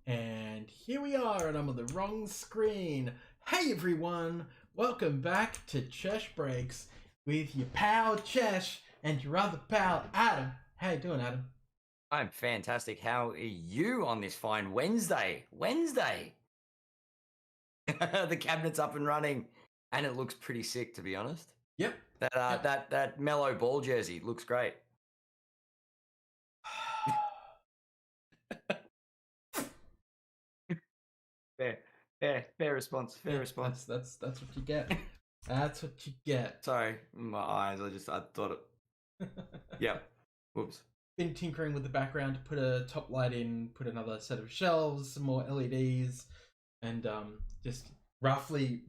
And here we are, and I'm on the wrong screen. Hey everyone, welcome back to Chesh Breaks with your pal Chesh and your other pal Adam. How you doing, Adam? I'm fantastic. How are you on this fine Wednesday? The cabinet's up and running, and it looks pretty sick, to be honest. Yep. That mellow ball jersey looks great. Fair response. Fair response. That's what you get. That's what you get. Sorry, my eyes. I thought it. Yep. Whoops. Been tinkering with the background to put a top light in, put another set of shelves, some more LEDs, and just roughly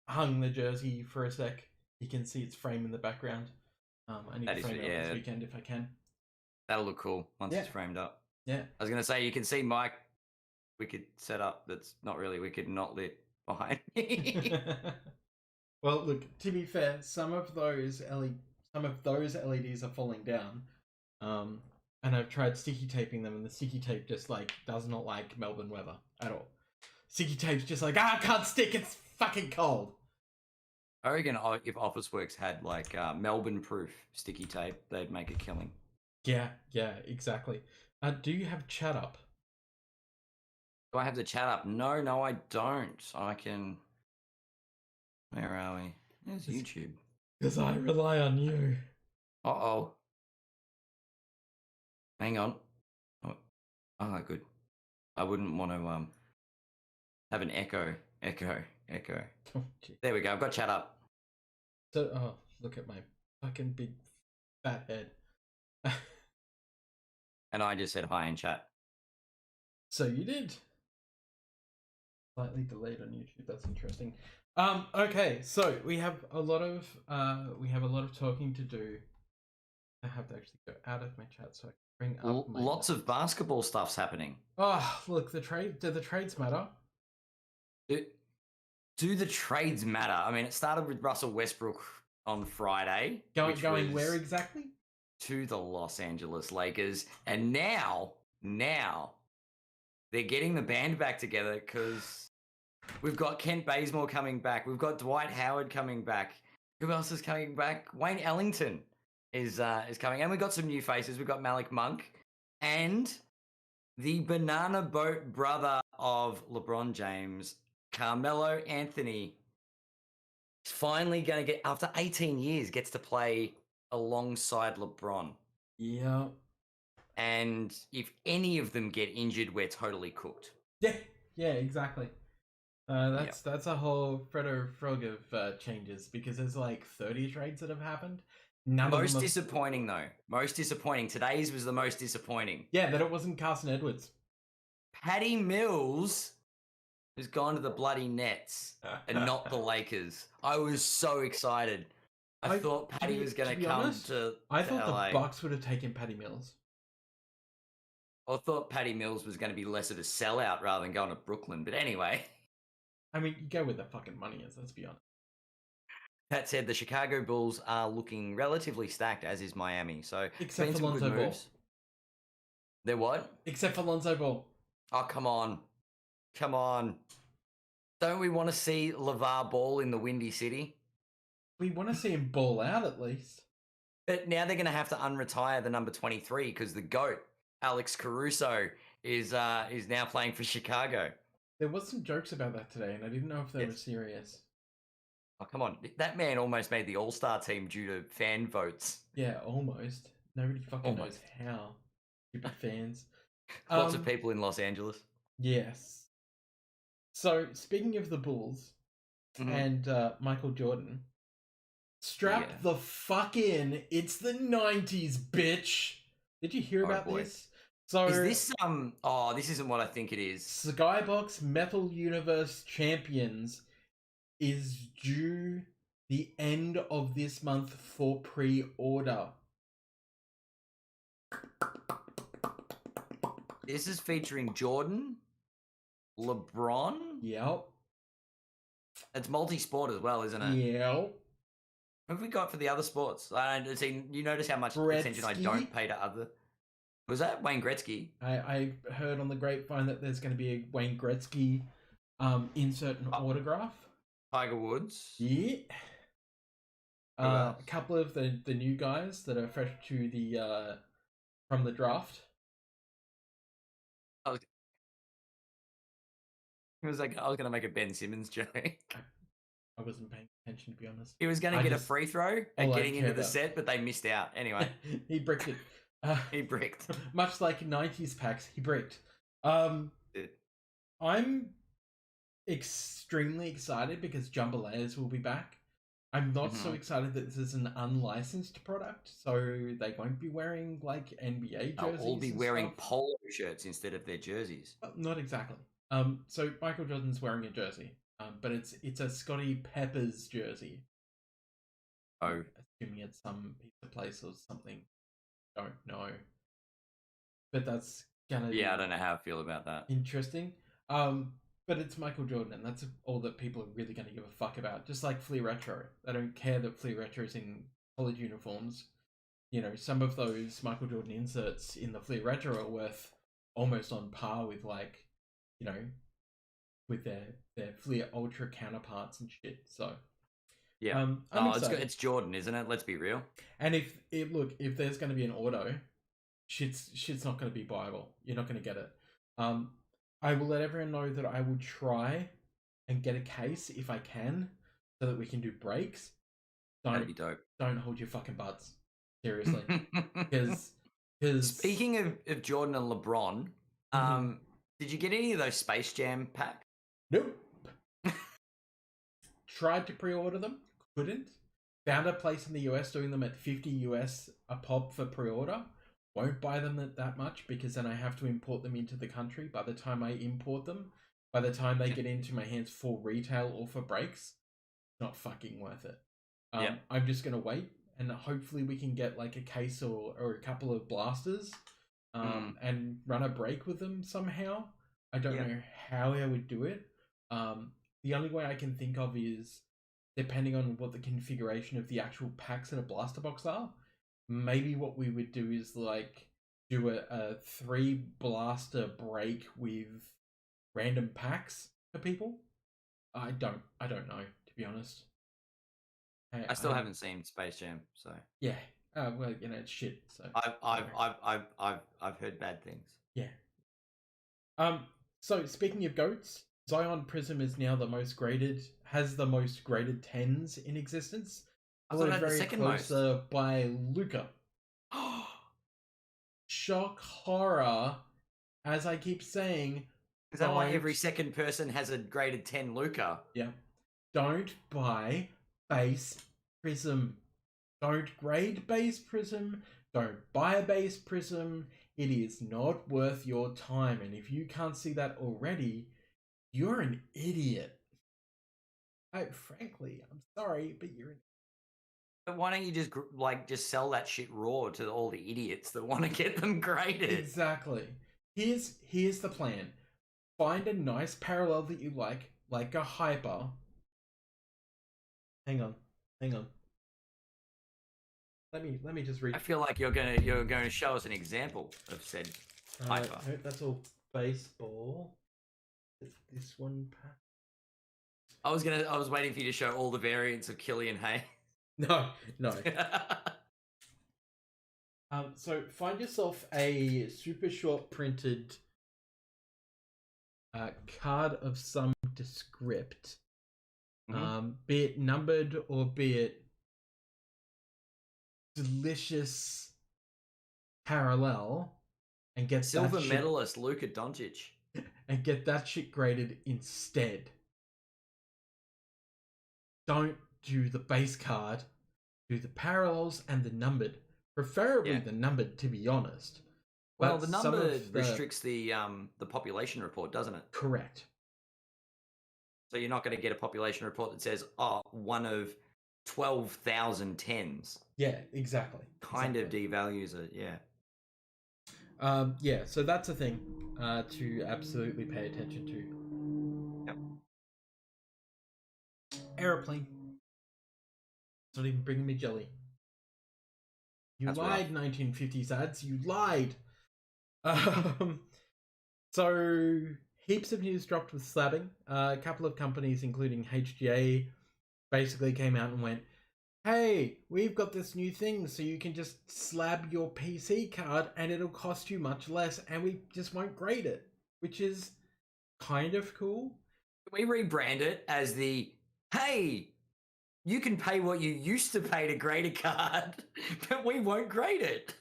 hung the jersey for a sec. You can see its frame in the background. I need to frame it up this weekend if I can. That'll look cool once it's framed up. Yeah. I was gonna say you can see Mike. We could set up that's not really wicked, not lit behind me. Well, look. To be fair, some of those LEDs are falling down. And I've tried sticky taping them, and the sticky tape just does not like Melbourne weather at all. Sticky tape's just like, I can't stick. It's fucking cold. I reckon if Officeworks had Melbourne-proof sticky tape, they'd make a killing. Yeah, exactly. Do you have chat up? Do I have the chat up? No, I don't. I can. Where are we? There's YouTube. Because I rely on you. Uh-oh. Hang on. Oh, good. I wouldn't want to have an echo. Oh, there we go. I've got chat up. So, look at my fucking big fat head. And I just said hi in chat. So you did. Slightly delayed on YouTube. That's interesting. Okay, so we have a lot of talking to do. I have to actually go out of my chat so I can bring up lots of basketball stuff's happening. Oh, look, do the trades matter? Do the trades matter? I mean, it started with Russell Westbrook on Friday. Going where exactly? To the Los Angeles Lakers. And now they're getting the band back together because we've got Kent Bazemore coming back. We've got Dwight Howard coming back. Who else is coming back? Wayne Ellington is coming. And we've got some new faces. We've got Malik Monk and the banana boat brother of LeBron James, Carmelo Anthony, is finally going to get, after 18 years, gets to play alongside LeBron. Yeah. And if any of them get injured, we're totally cooked. Yeah, exactly. That's a whole Fredo Frog of changes because there's 30 trades that have happened. Most disappointing though. Most disappointing. Today's was the most disappointing. Yeah, that it wasn't Carson Edwards. Patty Mills has gone to the bloody Nets and not the Lakers. I was so excited. I thought Patty was going to come to I thought LA. The Bucks would have taken Patty Mills. I thought Patty Mills was going to be less of a sellout rather than going to Brooklyn. But anyway. I mean, you go where the fucking money is, let's be honest. That said, the Chicago Bulls are looking relatively stacked, as is Miami. So except for Lonzo Ball. They're what? Except for Lonzo Ball. Oh, come on. Don't we want to see LeVar Ball in the Windy City? We want to see him ball out at least. But now they're going to have to unretire the number 23 because the GOAT, Alex Caruso, is now playing for Chicago. There was some jokes about that today, and I didn't know if they were serious. Oh, come on. That man almost made the All-Star team due to fan votes. Yeah, almost. Nobody fucking knows how. Stupid fans. Lots of people in Los Angeles. Yes. So, speaking of the Bulls and Michael Jordan, strap the fuck in. It's the 90s, bitch. Did you hear about this? So is this this isn't what I think it is. Skybox Metal Universe Champions is due the end of this month for pre-order. This is featuring Jordan, LeBron. Yep. It's multi-sport as well, isn't it? Yep. What have we got for the other sports? You notice how much attention I don't pay to other. Was that Wayne Gretzky? I heard on the grapevine that there's going to be a Wayne Gretzky insert and autograph. Tiger Woods. Yeah. Who A else? couple of the new guys that are fresh to the from the draft. I was going to make a Ben Simmons joke. I wasn't paying attention, to be honest. He was going to get a free throw and getting into the set, but they missed out. Anyway. He bricked it. He bricked. Much like 90s packs, he bricked. I'm extremely excited because Jambalayers will be back. I'm not so excited that this is an unlicensed product, so they won't be wearing like NBA jerseys. They'll all be wearing polo shirts instead of their jerseys. Not exactly. So Michael Jordan's wearing a jersey, but it's a Scotty Peppers jersey. Oh, assuming it's some pizza place or something. Don't know. But that's gonna be I don't know how I feel about that. interesting. But it's Michael Jordan, and that's all that people are really going to give a fuck about. Just like Flea Retro. They don't care that Flea Retro is in college uniforms. You know, some of those Michael Jordan inserts in the Flea Retro are worth almost on par with, like, you know, with their Flea Ultra counterparts and shit. So, yeah. It's Jordan, isn't it? Let's be real. And if there's going to be an auto, shit's not going to be viable. You're not going to get it. I will let everyone know that I will try and get a case if I can, so that we can do breaks. That'd be dope. Don't hold your fucking butts. Seriously. Because speaking of Jordan and LeBron, did you get any of those Space Jam packs? Nope. Tried to pre-order them, couldn't. Found a place in the US doing them at $50 a pop for pre-order. Won't buy them at that much because then I have to import them into the country. By the time I import them, by the time they get into my hands for retail or for breaks, not fucking worth it. I'm just going to wait, and hopefully we can get like a case or a couple of blasters and run a break with them somehow. I don't know how I would do it. The only way I can think of is, depending on what the configuration of the actual packs in a blaster box are, maybe what we would do is like do a 3 blaster break with random packs for people. I don't know, to be honest. I still haven't seen Space Jam, so yeah. Well, you know, it's shit. So I've heard bad things. Yeah. So speaking of GOATs, Zion Prism is now has the most graded 10s in existence. I thought it had the second most. By Luca. Shock horror, as I keep saying. Is that why every second person has a graded 10 Luca? Yeah. Don't buy base Prism. Don't grade base Prism. Don't buy a base Prism. It is not worth your time. And if you can't see that already, you're an idiot. Frankly, I'm sorry, but you're an idiot. But why don't you just sell that shit raw to all the idiots that want to get them graded? Exactly. Here's the plan. Find a nice parallel that you like a hyper. Hang on. Let me just read. I feel like you're going to show us an example of said hyper. No, that's all baseball. This one pack. I was waiting for you to show all the variants of Killian Hay. No. So find yourself a super short printed card of some descript, be it numbered or be it delicious parallel, and get silver medalist Luka Doncic, and get that shit graded instead. Don't do the base card, do the parallels and the numbered. Preferably the numbered, to be honest. Well, the numbered restricts the population report, doesn't it? Correct. So you're not going to get a population report that says, one of 12,000 tens. Yeah, exactly. Kind of devalues it, yeah. Yeah, so that's a thing to absolutely pay attention to. Yep. Aeroplane. It's not even bringing me jelly. You lied, 1950s ads. You lied. Um, so heaps of news dropped with slabbing. A couple of companies, including HGA, basically came out and went, "Hey, we've got this new thing, so you can just slab your PC card, and it'll cost you much less, and we just won't grade it," which is kind of cool. We rebrand it as the hey, you can pay what you used to pay to grade a card, but we won't grade it.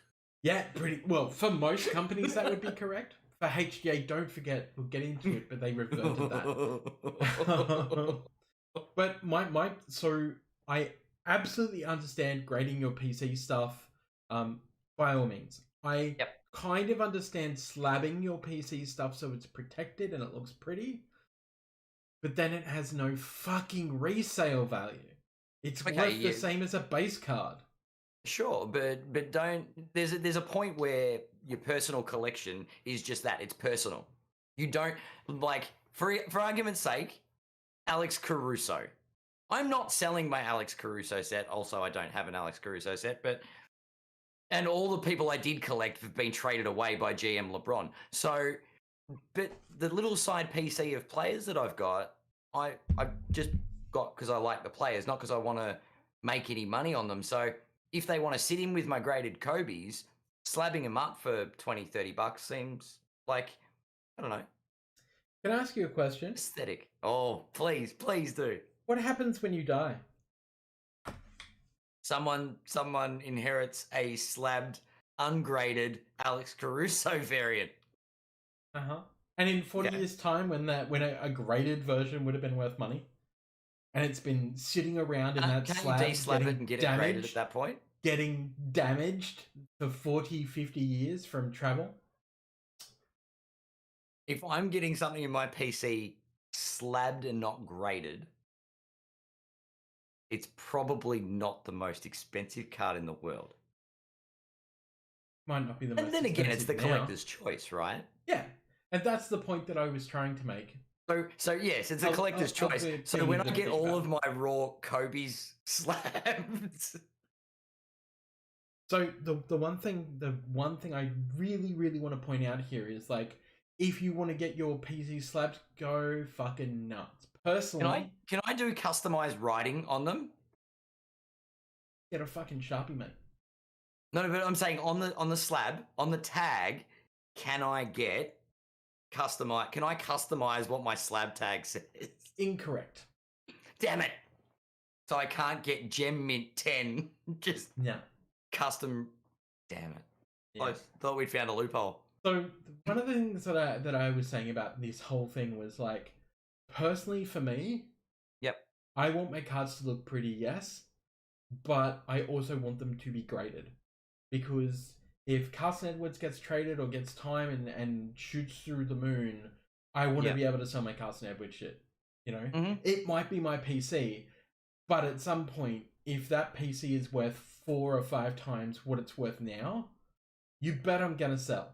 Yeah, pretty well. For most companies, that would be correct. For HGA, don't forget, we'll get into it, but they reverted that. But so I absolutely understand grading your PC stuff, by all means. I kind of understand slabbing your PC stuff so it's protected and it looks pretty, but then it has no fucking resale value. It's worth the same as a base card. Sure, but don't. There's a point where your personal collection is just that. It's personal. You don't like, for argument's sake, Alex Caruso. I'm not selling my Alex Caruso set. Also, I don't have an Alex Caruso set, and all the people I did collect have been traded away by GM LeBron. So, but the little side PC of players that I've got, I just got because I like the players, not because I want to make any money on them. So if they want to sit in with my graded Kobe's, slabbing them up for $20-$30 seems like, I don't know. Can I ask you a question? Aesthetic. Oh, please do. What happens when you die? Someone inherits a slabbed, ungraded Alex Caruso variant. And in 40 years' time, when a graded version would have been worth money, and it's been sitting around in that slab, can't you de-slab it and get it graded at that point? Getting damaged for 40, 50 years from travel. If I'm getting something in my PC slabbed and not graded, it's probably not the most expensive card in the world. Might not be the most expensive. And then again, it's the collector's choice, right? Yeah. And that's the point that I was trying to make. So yes, it's a collector's choice. So when I get all of my raw Kobe's slabbed. So the one thing I really, really want to point out here is, like, if you want to get your PC slabbed, go fucking nuts. Personally, can I do customized writing on them? Get a fucking Sharpie, mate. No, but I'm saying on the slab, on the tag, can I get customize? Can I customize what my slab tag says? Incorrect. Damn it! So I can't get Gem Mint 10. Just custom. Damn it! Yeah. I thought we'd found a loophole. So one of the things that I was saying about this whole thing was, like, personally for me, I want my cards to look pretty, yes, but I also want them to be graded, because if Carson Edwards gets traded or gets time and shoots through the moon, I want to be able to sell my Carson Edwards shit. You know, it might be my PC, but at some point, if that PC is worth 4 or 5 times what it's worth now, you bet I'm gonna sell.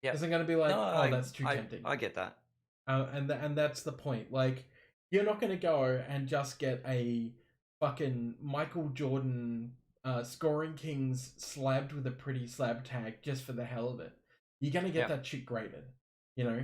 Yeah, because I'm gonna be like, that's too tempting. I get that. And that's the point. Like, you're not gonna go and just get a fucking Michael Jordan Scoring Kings slabbed with a pretty slab tag just for the hell of it. You're gonna get that shit graded. You know,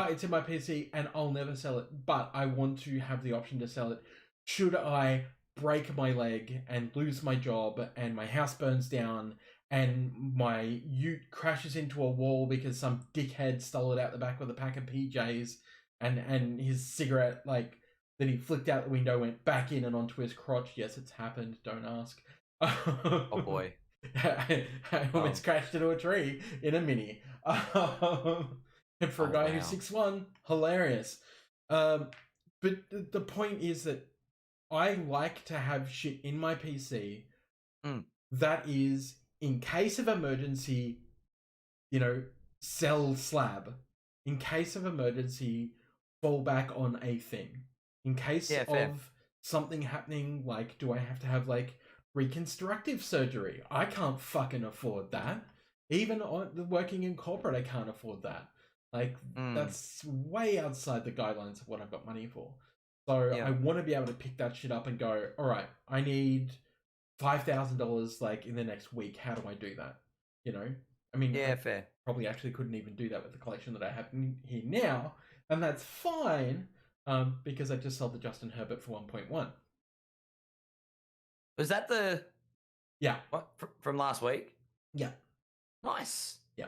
it's in my PC and I'll never sell it, but I want to have the option to sell it. Should I break my leg and lose my job and my house burns down and my ute crashes into a wall because some dickhead stole it out the back with a pack of PJs and his cigarette, like, that he flicked out the window went back in and onto his crotch. Yes, it's happened. Don't ask. Oh boy. I almost crashed into a tree in a Mini. And for a guy who's 6'1", hilarious. But the point is that I like to have shit in my PC that is, in case of emergency, you know, sell slab. In case of emergency, fall back on a thing. In case of something happening, like, do I have to have, like, reconstructive surgery? I can't fucking afford that. Even working in corporate, I can't afford that. Like, that's way outside the guidelines of what I've got money for. So I want to be able to pick that shit up and go, all right, I need $5,000, like, in the next week. How do I do that? You know, I mean, Yeah, I fair. probably actually couldn't even do that with the collection that I have here now, and that's fine, because I just sold the Justin Herbert for 1.1. Was that the Yeah, what from last week? yeah, Nice. yeah.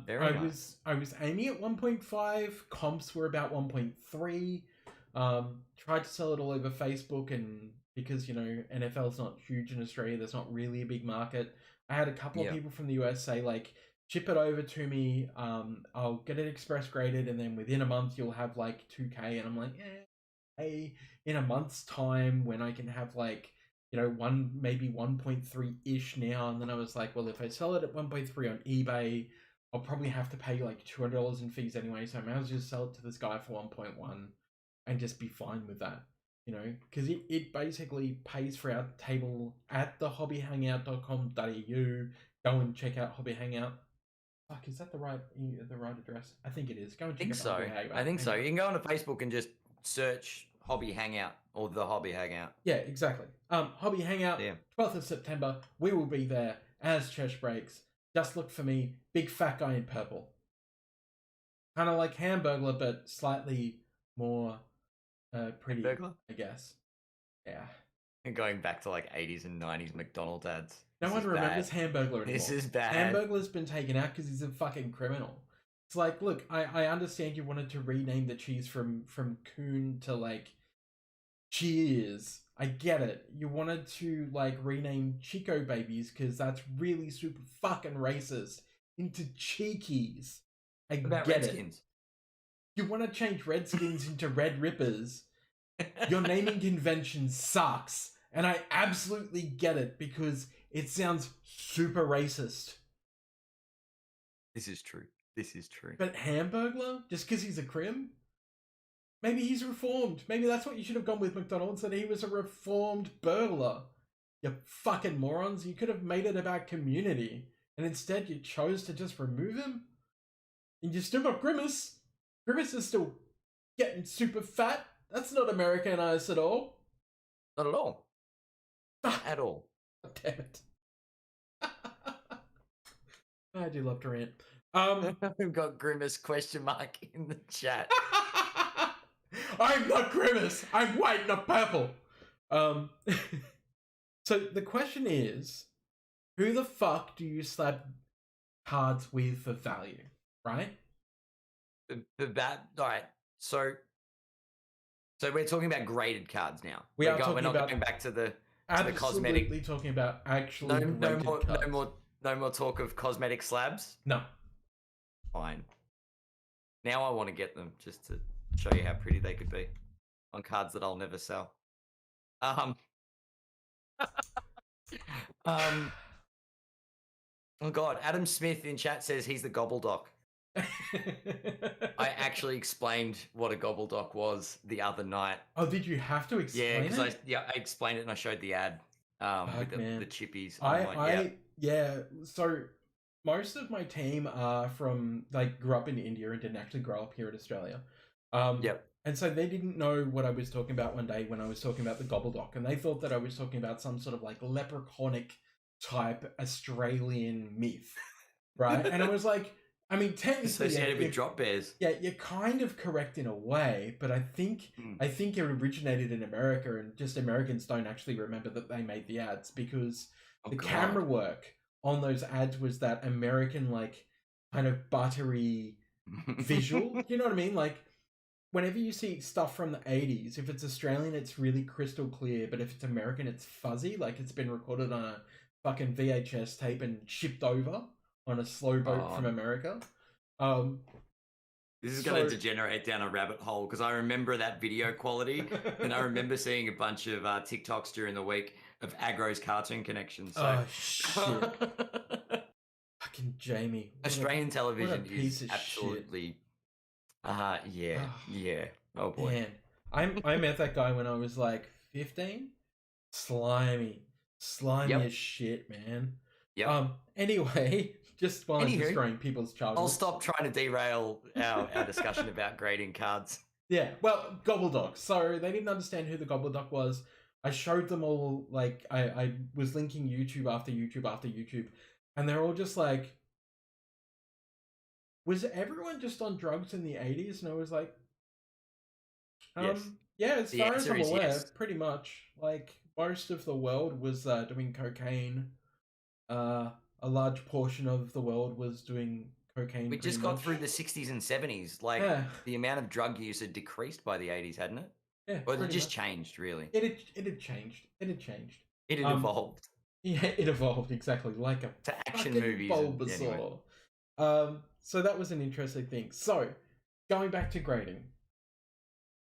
Very I nice. was aiming at 1.5. Comps were about 1.3. Tried to sell it all over Facebook, and because NFL's not huge in Australia, there's not really a big market. I had a couple of Yeah. people from the US say like, ship it over to me. I'll get it express graded, and then within a month you'll have like 2K. And I'm like, hey, in a month's time when I can have like maybe 1.3 ish now. And then I was like, well, if I sell it at 1.3 on eBay, I'll probably have to pay like $200 in fees anyway, so I might as well just sell it to this guy for 1.1 and just be fine with that, because it basically pays for our table at the hobbyhangout.com.au. Go and check out Hobby Hangout. Fuck, is that the right address? I think it is. Go and check out the Hobby Hangout. I think so. You can go onto Facebook and just search Hobby Hangout or the Hobby Hangout. Yeah, exactly. Hobby Hangout, 12th of September. We will be there as Chesh Breaks. Just look for me, big fat guy in purple. Kind of like Hamburglar, but slightly more pretty, Hamburglar? I guess. Yeah. And going back to like 80s and 90s McDonald's ads. No one remembers Hamburglar anymore. This is bad. Hamburglar's been taken out because he's a fucking criminal. It's like, look, I understand you wanted to rename the cheese from Coon to like Cheers. I get it. You wanted to like rename Chico Babies because that's really super fucking racist into Cheekies. I about get Redskins? it. You want to change Redskins into Red Rippers. Your naming convention sucks. And I absolutely get it because it sounds super racist. This is true. This is true. But Hamburglar, just because he's a crim? Maybe he's reformed. Maybe that's what you should have gone with McDonald's, that he was a reformed burglar. You fucking morons. You could have made it about community. And instead you chose to just remove him? And you still got Grimace. Grimace is still getting super fat. That's not Americanized at all. Not at all. Not at all. Oh, damn it. I do love to rant. We've got Grimace question mark in the chat. I'm not Grimace. I'm white, not purple. So the question is, who the fuck do you slab cards with for value, right? That all right. So we're talking about graded cards now. We're not going back to the cosmetic. Absolutely talking about actually graded cards. No more talk of cosmetic slabs. No. Fine. Now I want to get them just to show you how pretty they could be on cards that I'll never sell. Oh God, Adam Smith in chat says he's the Gobbledoc. I actually explained what a Gobbledoc was the other night. Oh, did you have to explain it? I explained it and I showed the ad with the chippies. So most of my team are from, like, grew up in India and didn't actually grow up here in Australia. And so they didn't know what I was talking about one day when I was talking about the Gobbledoc, and they thought that I was talking about some sort of like leprechaunic type Australian myth, right? And I was like, I mean, technically associated with drop bears. Yeah, you're kind of correct in a way, but I think it originated in America, and just Americans don't actually remember that they made the ads because camera work on those ads was that American, like, kind of buttery visual. You know what I mean? Like, whenever you see stuff from the 80s, if it's Australian, it's really crystal clear, but if it's American, it's fuzzy, like it's been recorded on a fucking VHS tape and shipped over on a slow boat from America. This is going to degenerate down a rabbit hole because I remember that video quality and I remember seeing a bunch of TikToks during the week of Agro's Cartoon Connection. So. Oh, shit. Fucking Jamie. Australian television is absolutely... yeah. Oh boy. Man, I met that guy when I was like 15. Slimy as shit, man. Anyway, just while I'm destroying people's childhood. I'll stop trying to derail our discussion about grading cards. Yeah, well, Gobbledoc. So they didn't understand who the Gobbledoc was. I showed them all, like, I was linking YouTube after YouTube after YouTube, and they're all just like, was everyone just on drugs in the 80s? And I was like, Yes. yeah, as The far as answer I'm is aware, yes. pretty much. Like most of the world was doing cocaine. A large portion of the world was doing cocaine. We Pretty just got much. through the 60s and 70s. Like, Yeah, the amount of drug use had decreased by the 80s, hadn't it? yeah, Or it pretty just much. changed, really. It had changed. It had changed. It had evolved Yeah, it evolved exactly like a to action fucking movies. And, anyway. Bulbasaur. So that was an interesting thing. So, going back to grading,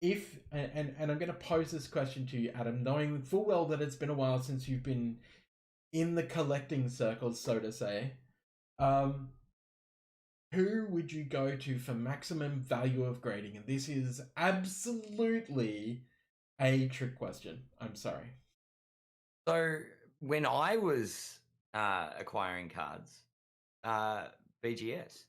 if and I'm going to pose this question to you, Adam, knowing full well that it's been a while since you've been in the collecting circles, so to say. Who would you go to for maximum value of grading? And this is absolutely a trick question. I'm sorry. So when I was acquiring cards, BGS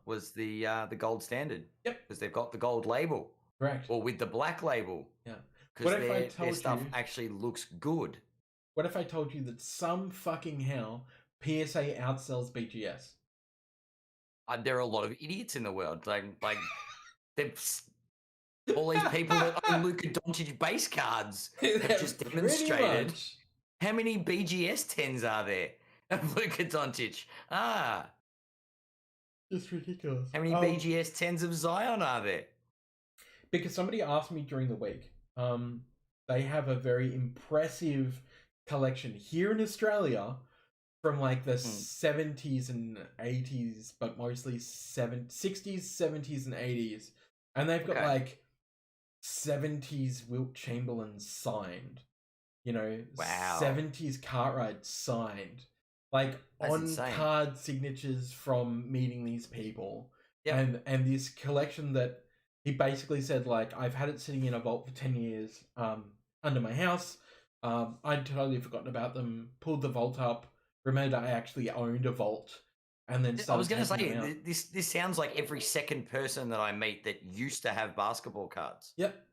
was the gold standard. Yep. Because they've got the gold label. Correct. Or with the black label. Yeah. Because their stuff actually looks good. What if I told you that some fucking hell PSA outsells BGS? There are a lot of idiots in the world. Like all these people that own Luka Doncic base cards have just demonstrated. How many BGS 10s are there of Luka Doncic? It's ridiculous. How many BGS 10s of Zion are there? Because somebody asked me during the week. They have a very impressive collection here in Australia from like the 70s and 80s, but mostly 60s, 70s, and 80s. And they've got like 70s Wilt Chamberlain signed. You know, 70s Cartwright signed. Like that's on card signatures from meeting these people. Yep. And this collection that he basically said, like, I've had it sitting in a vault for 10 years under my house. I'd totally forgotten about them, pulled the vault up, remembered I actually owned a vault, and then started. I was going to say, this sounds like every second person that I meet that used to have basketball cards. Yep.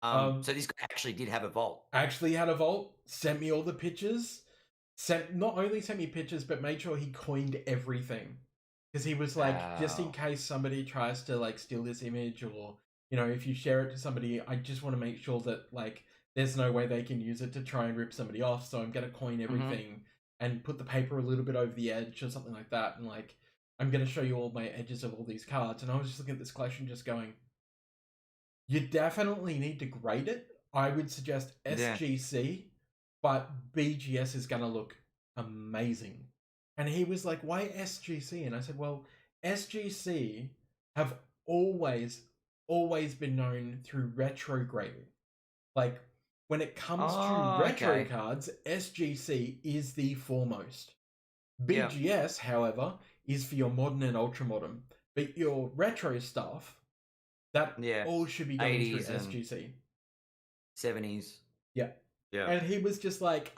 So this guy actually did have a vault. Actually had a vault, sent me all the pictures, not only sent me pictures, but made sure he coined everything. Because he was like, just in case somebody tries to like steal this image, or, you know, if you share it to somebody, I just want to make sure that like there's no way they can use it to try and rip somebody off. So I'm going to coin everything and put the paper a little bit over the edge or something like that. And like, I'm going to show you all my edges of all these cards. And I was just looking at this collection just going, you definitely need to grade it. I would suggest SGC, but BGS is going to look amazing. And he was like, why SGC? And I said, well, SGC have always been known through retro grading. Like, when it comes to retro cards, SGC is the foremost. BGS, however, is for your modern and ultra modern. But your retro stuff, that all should be going through SGC. 70s. Yeah. And he was just like,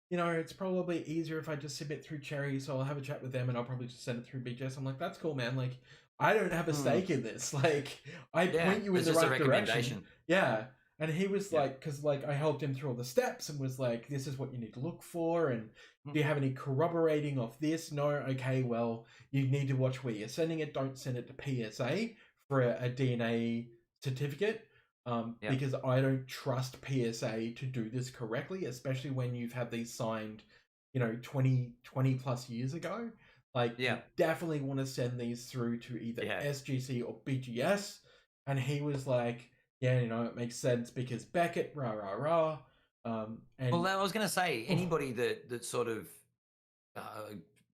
you know, it's probably easier if I just submit through Cherry, so I'll have a chat with them and I'll probably just send it through BGS. I'm like, that's cool, man. Like, I don't have a stake in this. Like, I point you in the right direction. Yeah. And he was like, because like I helped him through all the steps and was like, this is what you need to look for. And do you have any corroborating of this? No. Okay, well, you need to watch where you're sending it. Don't send it to PSA for a DNA certificate. Because I don't trust PSA to do this correctly, especially when you've had these signed, you know, 20 plus years ago. Like, you definitely want to send these through to either SGC or BGS. And he was like, yeah, you know, it makes sense because Beckett, rah, rah, rah. And well, I was going to say, anybody that sort of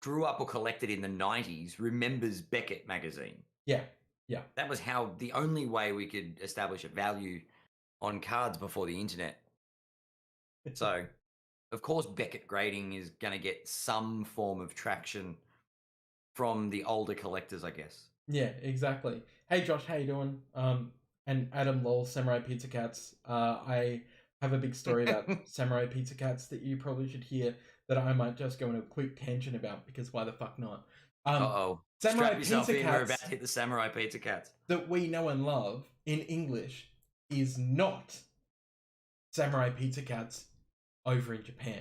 grew up or collected in the 90s remembers Beckett magazine. Yeah. That was how the only way we could establish a value on cards before the internet. So, of course, Beckett grading is going to get some form of traction from the older collectors, I guess. Yeah, exactly. Hey, Josh, how you doing? And Adam Lol, Samurai Pizza Cats. I have a big story about Samurai Pizza Cats that you probably should hear that I might just go on a quick tangent about, because why the fuck not? Samurai Strap yourself Pizza in, Cats, we're about to hit the Samurai Pizza Cats. That we know and love in English is not Samurai Pizza Cats over in Japan.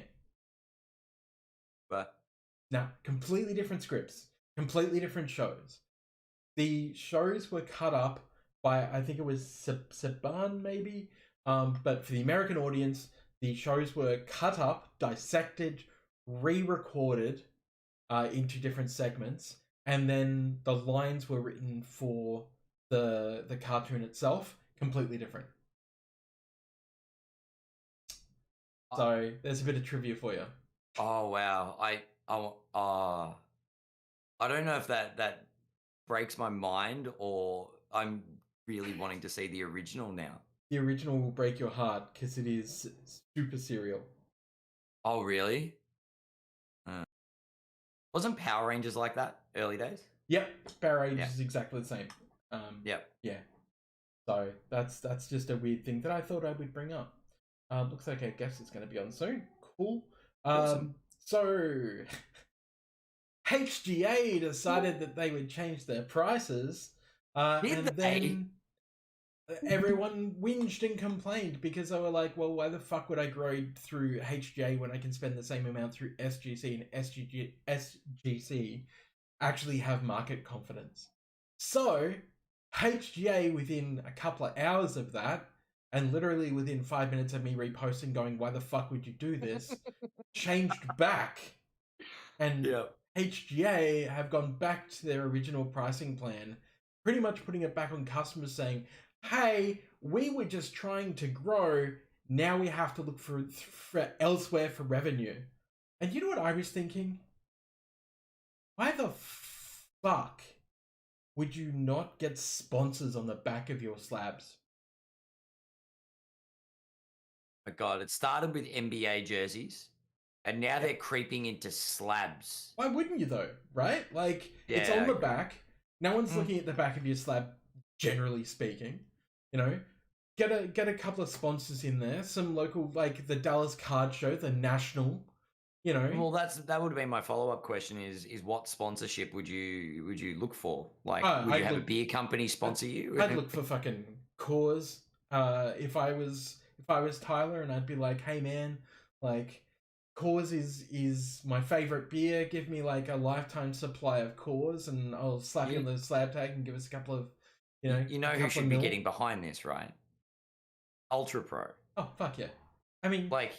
But now, completely different scripts. completely different shows. The shows were cut up by, I think it was Saban maybe, but for the American audience, the shows were cut up, dissected, re-recorded into different segments, and then the lines were written for the cartoon itself completely different. So there's a bit of trivia for you. Oh wow! I don't know if that breaks my mind or I'm really wanting to see the original now. The original will break your heart because it is super serial. Oh really? Wasn't Power Rangers like that early days? Yep, Power Rangers is exactly the same. Yep. Yeah. So that's just a weird thing that I thought I would bring up. Looks like I guess it's going to be on soon. Cool. Awesome. So HGA decided that they would change their prices, and then everyone whinged and complained because they were like, well, why the fuck would I grow through HGA when I can spend the same amount through SGC, and SGC actually have market confidence? So HGA, within a couple of hours of that, and literally within 5 minutes of me reposting going, why the fuck would you do this, changed back. And HGA have gone back to their original pricing plan, pretty much putting it back on customers saying, hey, we were just trying to grow. Now we have to look for elsewhere for revenue. And you know what I was thinking? Why the fuck would you not get sponsors on the back of your slabs? My God, it started with NBA jerseys, and now they're creeping into slabs. Why wouldn't you though, right? Like, it's on the back. No one's looking at the back of your slab, generally speaking. You know, get a couple of sponsors in there. Some local, like the Dallas Card Show, the National. You know. Well, that would have been my follow-up question: is what sponsorship would you look for? Like, would you have a beer company sponsor you? I'd look for fucking Coors. If I was Tyler, and I'd be like, hey man, like, Coors is my favorite beer. Give me like a lifetime supply of Coors, and I'll slap you on the slab tag and give us a couple of, you know who should be getting behind this, right? Ultra Pro. Oh fuck yeah! I mean, like,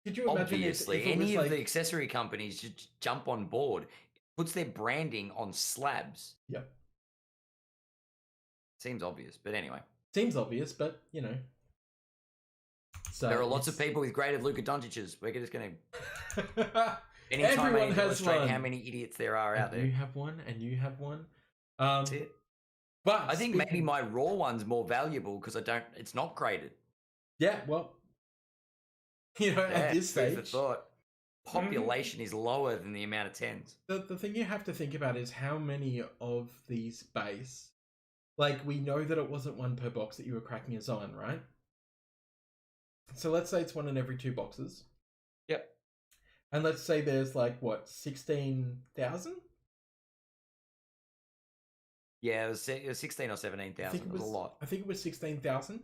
could you imagine obviously if any of the accessory companies should jump on board? It puts their branding on slabs. Yep. Seems obvious, but anyway. Seems obvious, but you know. So there are lots of people with graded Luka Doncic's. We're just going to. Everyone has one. How many idiots there are out there. You have one, and you have one. That's it. But I think maybe my raw one's more valuable because it's not graded. Yeah, well, you know, at this stage, the thought. Population is lower than the amount of tens. The thing you have to think about is how many of these base, like, we know that it wasn't one per box that you were cracking a Zion, right? So let's say it's one in every 2 boxes. Yep. And let's say there's like, what, 16,000? Yeah, it was 16 or 17,000. It was a lot. I think it was 16,000.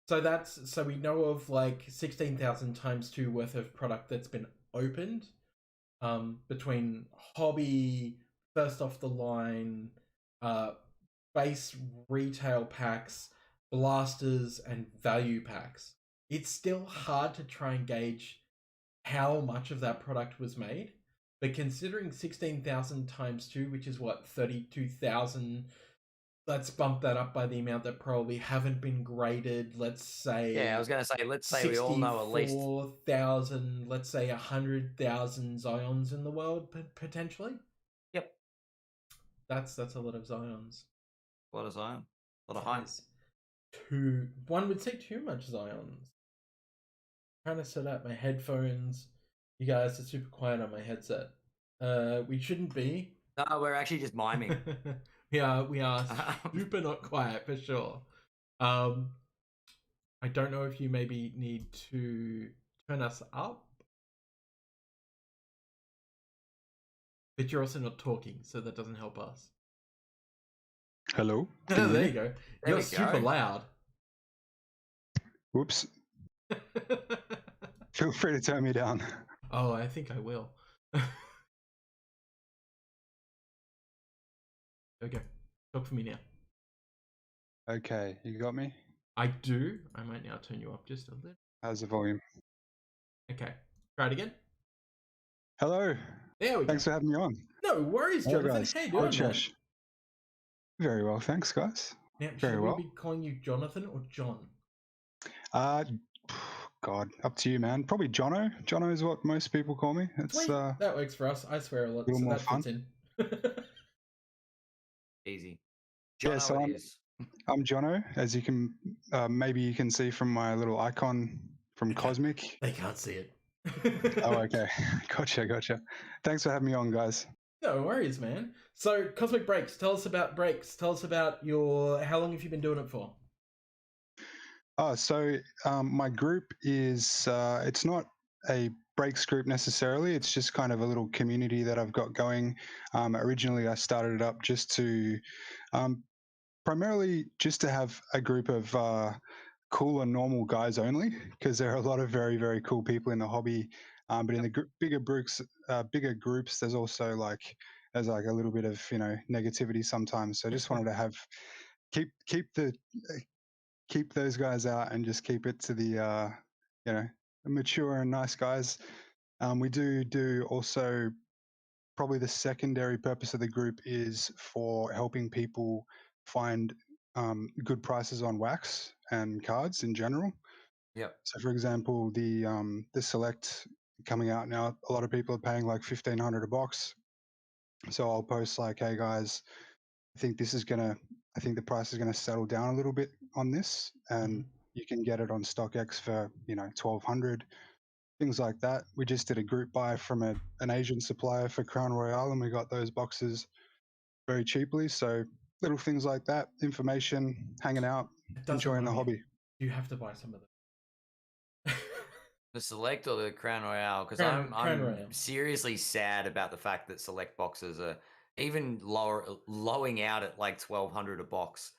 So we know of like 16,000 times 2 worth of product that's been opened, between hobby, first off the line, base retail packs, blasters, and value packs. It's still hard to try and gauge how much of that product was made, but considering 16,000 times 2, which is what, 32,000. Let's bump that up by the amount that probably haven't been graded. Let's say... Yeah, I was going to say, let's say we all know at least... 64,000, let's say 100,000 Zions in the world, potentially. Yep. That's a lot of Zions. A lot of Zion. A lot of Heinz. One would say too much Zions. I'm trying to set up my headphones. You guys are super quiet on my headset. We shouldn't be. No, we're actually just miming. We are super not quiet for sure. I don't know if you maybe need to turn us up, but you're also not talking, so that doesn't help us. Hello. There you go. You're super loud. Whoops. Feel free to turn me down. Oh, I think I will. Okay, talk for me now. Okay, you got me? I do. I might now turn you up just a little. How's the volume? Okay, try it again. Hello. There we Thanks go. for having me on. No worries, Hello, Jonathan. guys. How you Hello, doing, man? Chesh. Very well, thanks, guys. Now, Very should we well. be calling you Jonathan or John? Uh, God, up to you, man. Probably Johno. Johno is what most people call me. It's Sweet. That works for us. I swear a lot, little so more that fits in. Easy. yeah. Johno So it is. I'm Johno, as you can maybe you can see from my little icon from Cosmic. They can't see it. Oh, okay. Gotcha. Thanks for having me on, guys. No worries, man. So, Cosmic Breaks. Tell us about breaks. Tell us about your. How long have you been doing it for? So my group is it's not a breaks group necessarily. It's just kind of a little community that I've got going. Originally, I started it up just to primarily just to have a group of cool and normal guys only, because there are a lot of very, very cool people in the hobby. But in the bigger groups, there's also there's like a little bit of negativity sometimes. So I just wanted to have keep those guys out and just keep it to the mature and nice guys. We do also probably the secondary purpose of the group is for helping people find good prices on wax and cards in general. Yep. So, for example, the Select coming out now, a lot of people are paying like $1,500 a box. So I'll post like, "Hey guys, I think the price is gonna settle down a little bit on this, and you can get it on StockX for $1,200." Things like that. We just did a group buy from an Asian supplier for Crown Royale, and we got those boxes very cheaply. So little things like that, information, hanging out, It does enjoying the remind me, hobby. You have to buy some of them. The Select or the Crown Royale? Because Crown I'm Royale. seriously sad about the fact that Select boxes are even lowing out at like $1,200 a box.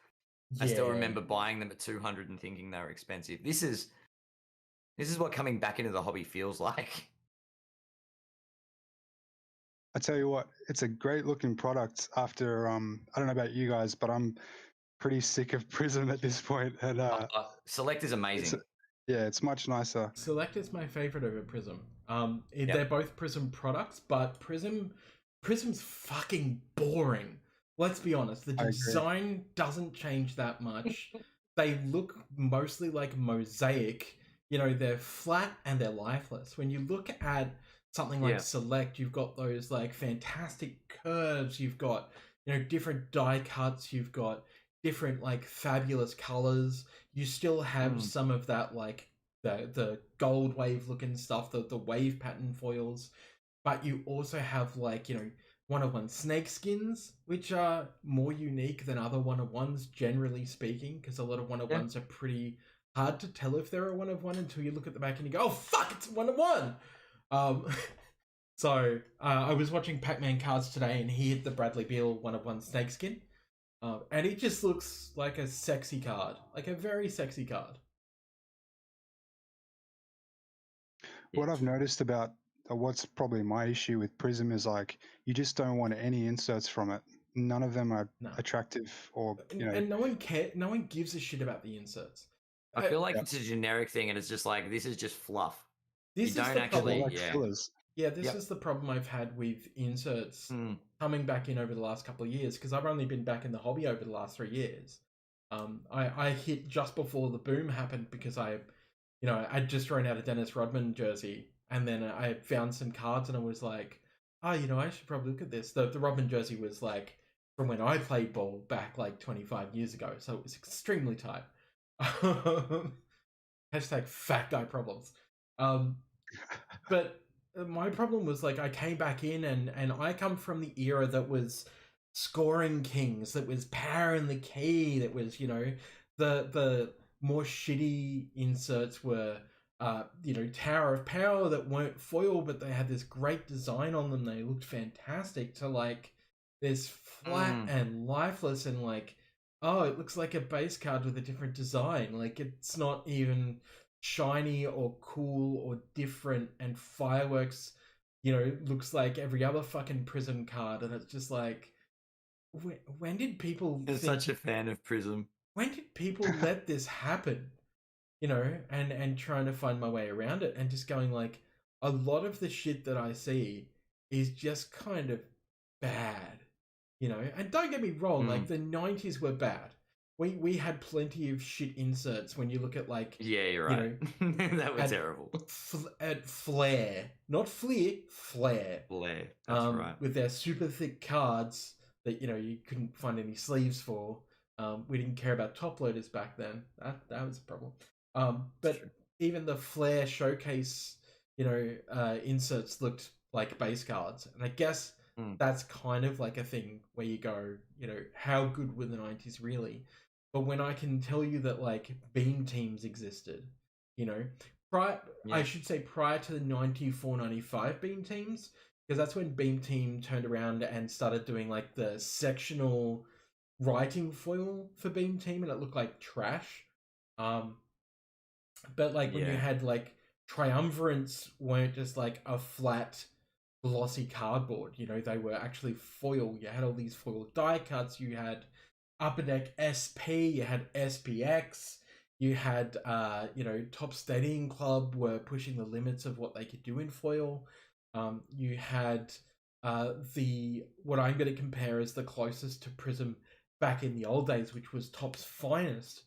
I still remember buying them at $200 and thinking they were expensive. This is what coming back into the hobby feels like. I tell you what, it's a great looking product. After I don't know about you guys, but I'm pretty sick of Prism at this point. And Select is amazing. It's much nicer. Select is my favorite over Prism. Yep. They're both Prism products, but Prism's fucking boring. Let's be honest. The design doesn't change that much. They look mostly like mosaic. They're flat and they're lifeless. When you look at something like Select, you've got those like fantastic curves. You've got different die cuts. You've got different like fabulous colors. You still have some of that like the gold wave looking stuff, the wave pattern foils, but you also have like one-of-one snake skins, which are more unique than other one-of-ones generally speaking, because a lot of one-of-ones are pretty hard to tell if they're a one-of-one until you look at the back and you go, oh fuck, it's a one-of-one. So I was watching Pac-Man cards today and he hit the Bradley Beal one-of-one snake skin. And it just looks like a sexy card, like a very sexy card. What I've noticed about what's probably my issue with Prism is like you just don't want any inserts from it. None of them are attractive, or and no one cares. No one gives a shit about the inserts. I feel like it's a generic thing, and it's just like this is just fluff. This you don't actually, like fillers. Yeah, this is the problem I've had with inserts coming back in over the last couple of years, because I've only been back in the hobby over the last 3 years. I hit just before the boom happened because I'd just thrown out a Dennis Rodman jersey, and then I found some cards and I was like, I should probably look at this. The Rodman jersey was like from when I played ball back like 25 years ago, so it was extremely tight. Hashtag fat guy problems. But my problem was like I came back in and I come from the era that was scoring kings, that was power in the key, that was the more shitty inserts were Tower of Power that weren't foil, but they had this great design on them. They looked fantastic. To like this flat and lifeless and like, oh, it looks like a base card with a different design. Like it's not even shiny or cool or different, and fireworks looks like every other fucking Prism card, and it's just like when did people I'm think? such a fan of Prism. When did people let this happen? You know, and trying to find my way around it, and just going like, a lot of the shit that I see is just kind of bad. You know, and don't get me wrong, like the 90s were bad. We had plenty of shit inserts when you look at like, Yeah, you're you right. know, That was at, terrible. at Flair, not Fleer, Flair. Blair, that's right. With their super thick cards that, you know, you couldn't find any sleeves for. We didn't care about top loaders back then. That was a problem. But even the Flair showcase, you know, inserts looked like base cards, and I guess that's kind of like a thing where you go, you know, how good were the 90s really? But when I can tell you that like beam teams existed, you know, I should say prior to the 94-95 beam teams, because that's when Beam Team turned around and started doing like the sectional writing foil for Beam Team, and it looked like trash. But like when you had like triumvirates weren't just like a flat glossy cardboard, you know, they were actually foil. You had all these foil die cuts, you had Upper Deck SP, you had SPX, you had you know, Top Steadying Club were pushing the limits of what they could do in foil. You had the what I'm going to compare as the closest to Prism back in the old days, which was Top's Finest,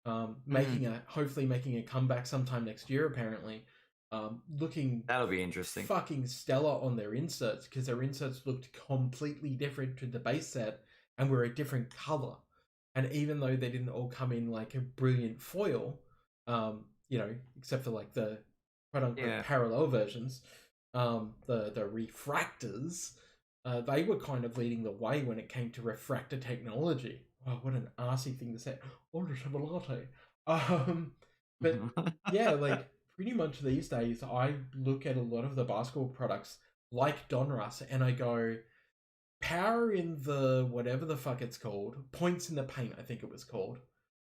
hopefully making a comeback sometime next year. Apparently, looking that'll be interesting. Fucking stellar on their inserts, because their inserts looked completely different to the base set and were a different color. And even though they didn't all come in like a brilliant foil, you know, except for like the quote unquote parallel versions, the refractors, they were kind of leading the way when it came to refractor technology. Oh, what an arsey thing to say. I'll just have a latte. But yeah, like pretty much these days, I look at a lot of the basketball products like Donruss and I go, power in the whatever the fuck it's called, points in the paint, I think it was called,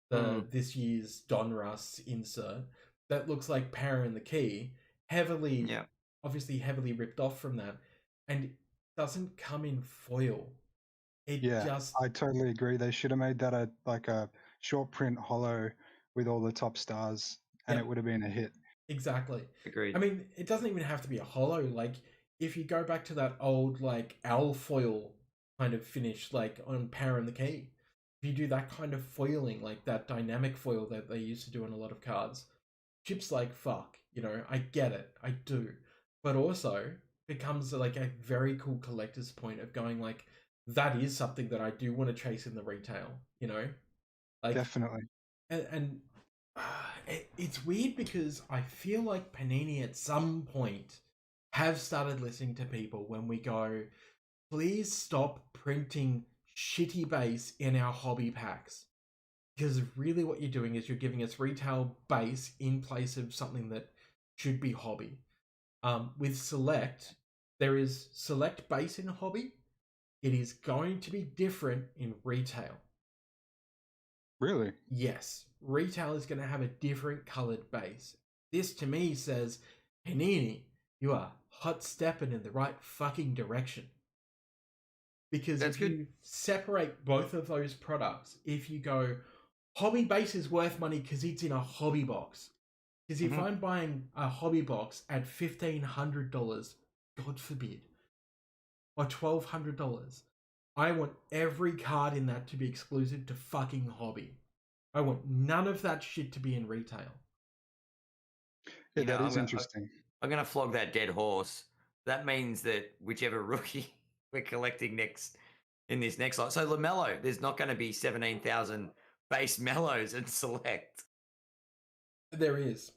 this year's Donruss insert that looks like power in the key, obviously heavily ripped off from that, and it doesn't come in foil. I totally agree. They should have made that a short print holo with all the top stars, and it would have been a hit. Exactly. Agreed. I mean, it doesn't even have to be a holo. Like, if you go back to that old, like, owl foil kind of finish, like, on Power and the Key, if you do that kind of foiling, like that dynamic foil that they used to do on a lot of cards, chips like fuck, you know, I get it. I do. But also, becomes, like, a very cool collector's point of going, like, that is something that I do want to chase in the retail, you know? Like, definitely. And it's weird because I feel like Panini at some point have started listening to people when we go, please stop printing shitty base in our hobby packs. Because really what you're doing is you're giving us retail base in place of something that should be hobby. With Select, there is Select base in hobby. It is going to be different in retail. Really? Yes. Retail is going to have a different colored base. This to me says, Panini, you are hot stepping in the right fucking direction. Because if you separate both of those products, if you go, hobby base is worth money because it's in a hobby box. Because if I'm buying a hobby box at $1,500, God forbid, or $1,200, I want every card in that to be exclusive to fucking hobby. I want none of that shit to be in retail. Yeah, that is interesting. I'm going to flog that dead horse. That means that whichever rookie we're collecting next in this next lot. So LaMelo, there's not going to be 17,000 base Mellows in Select. There is.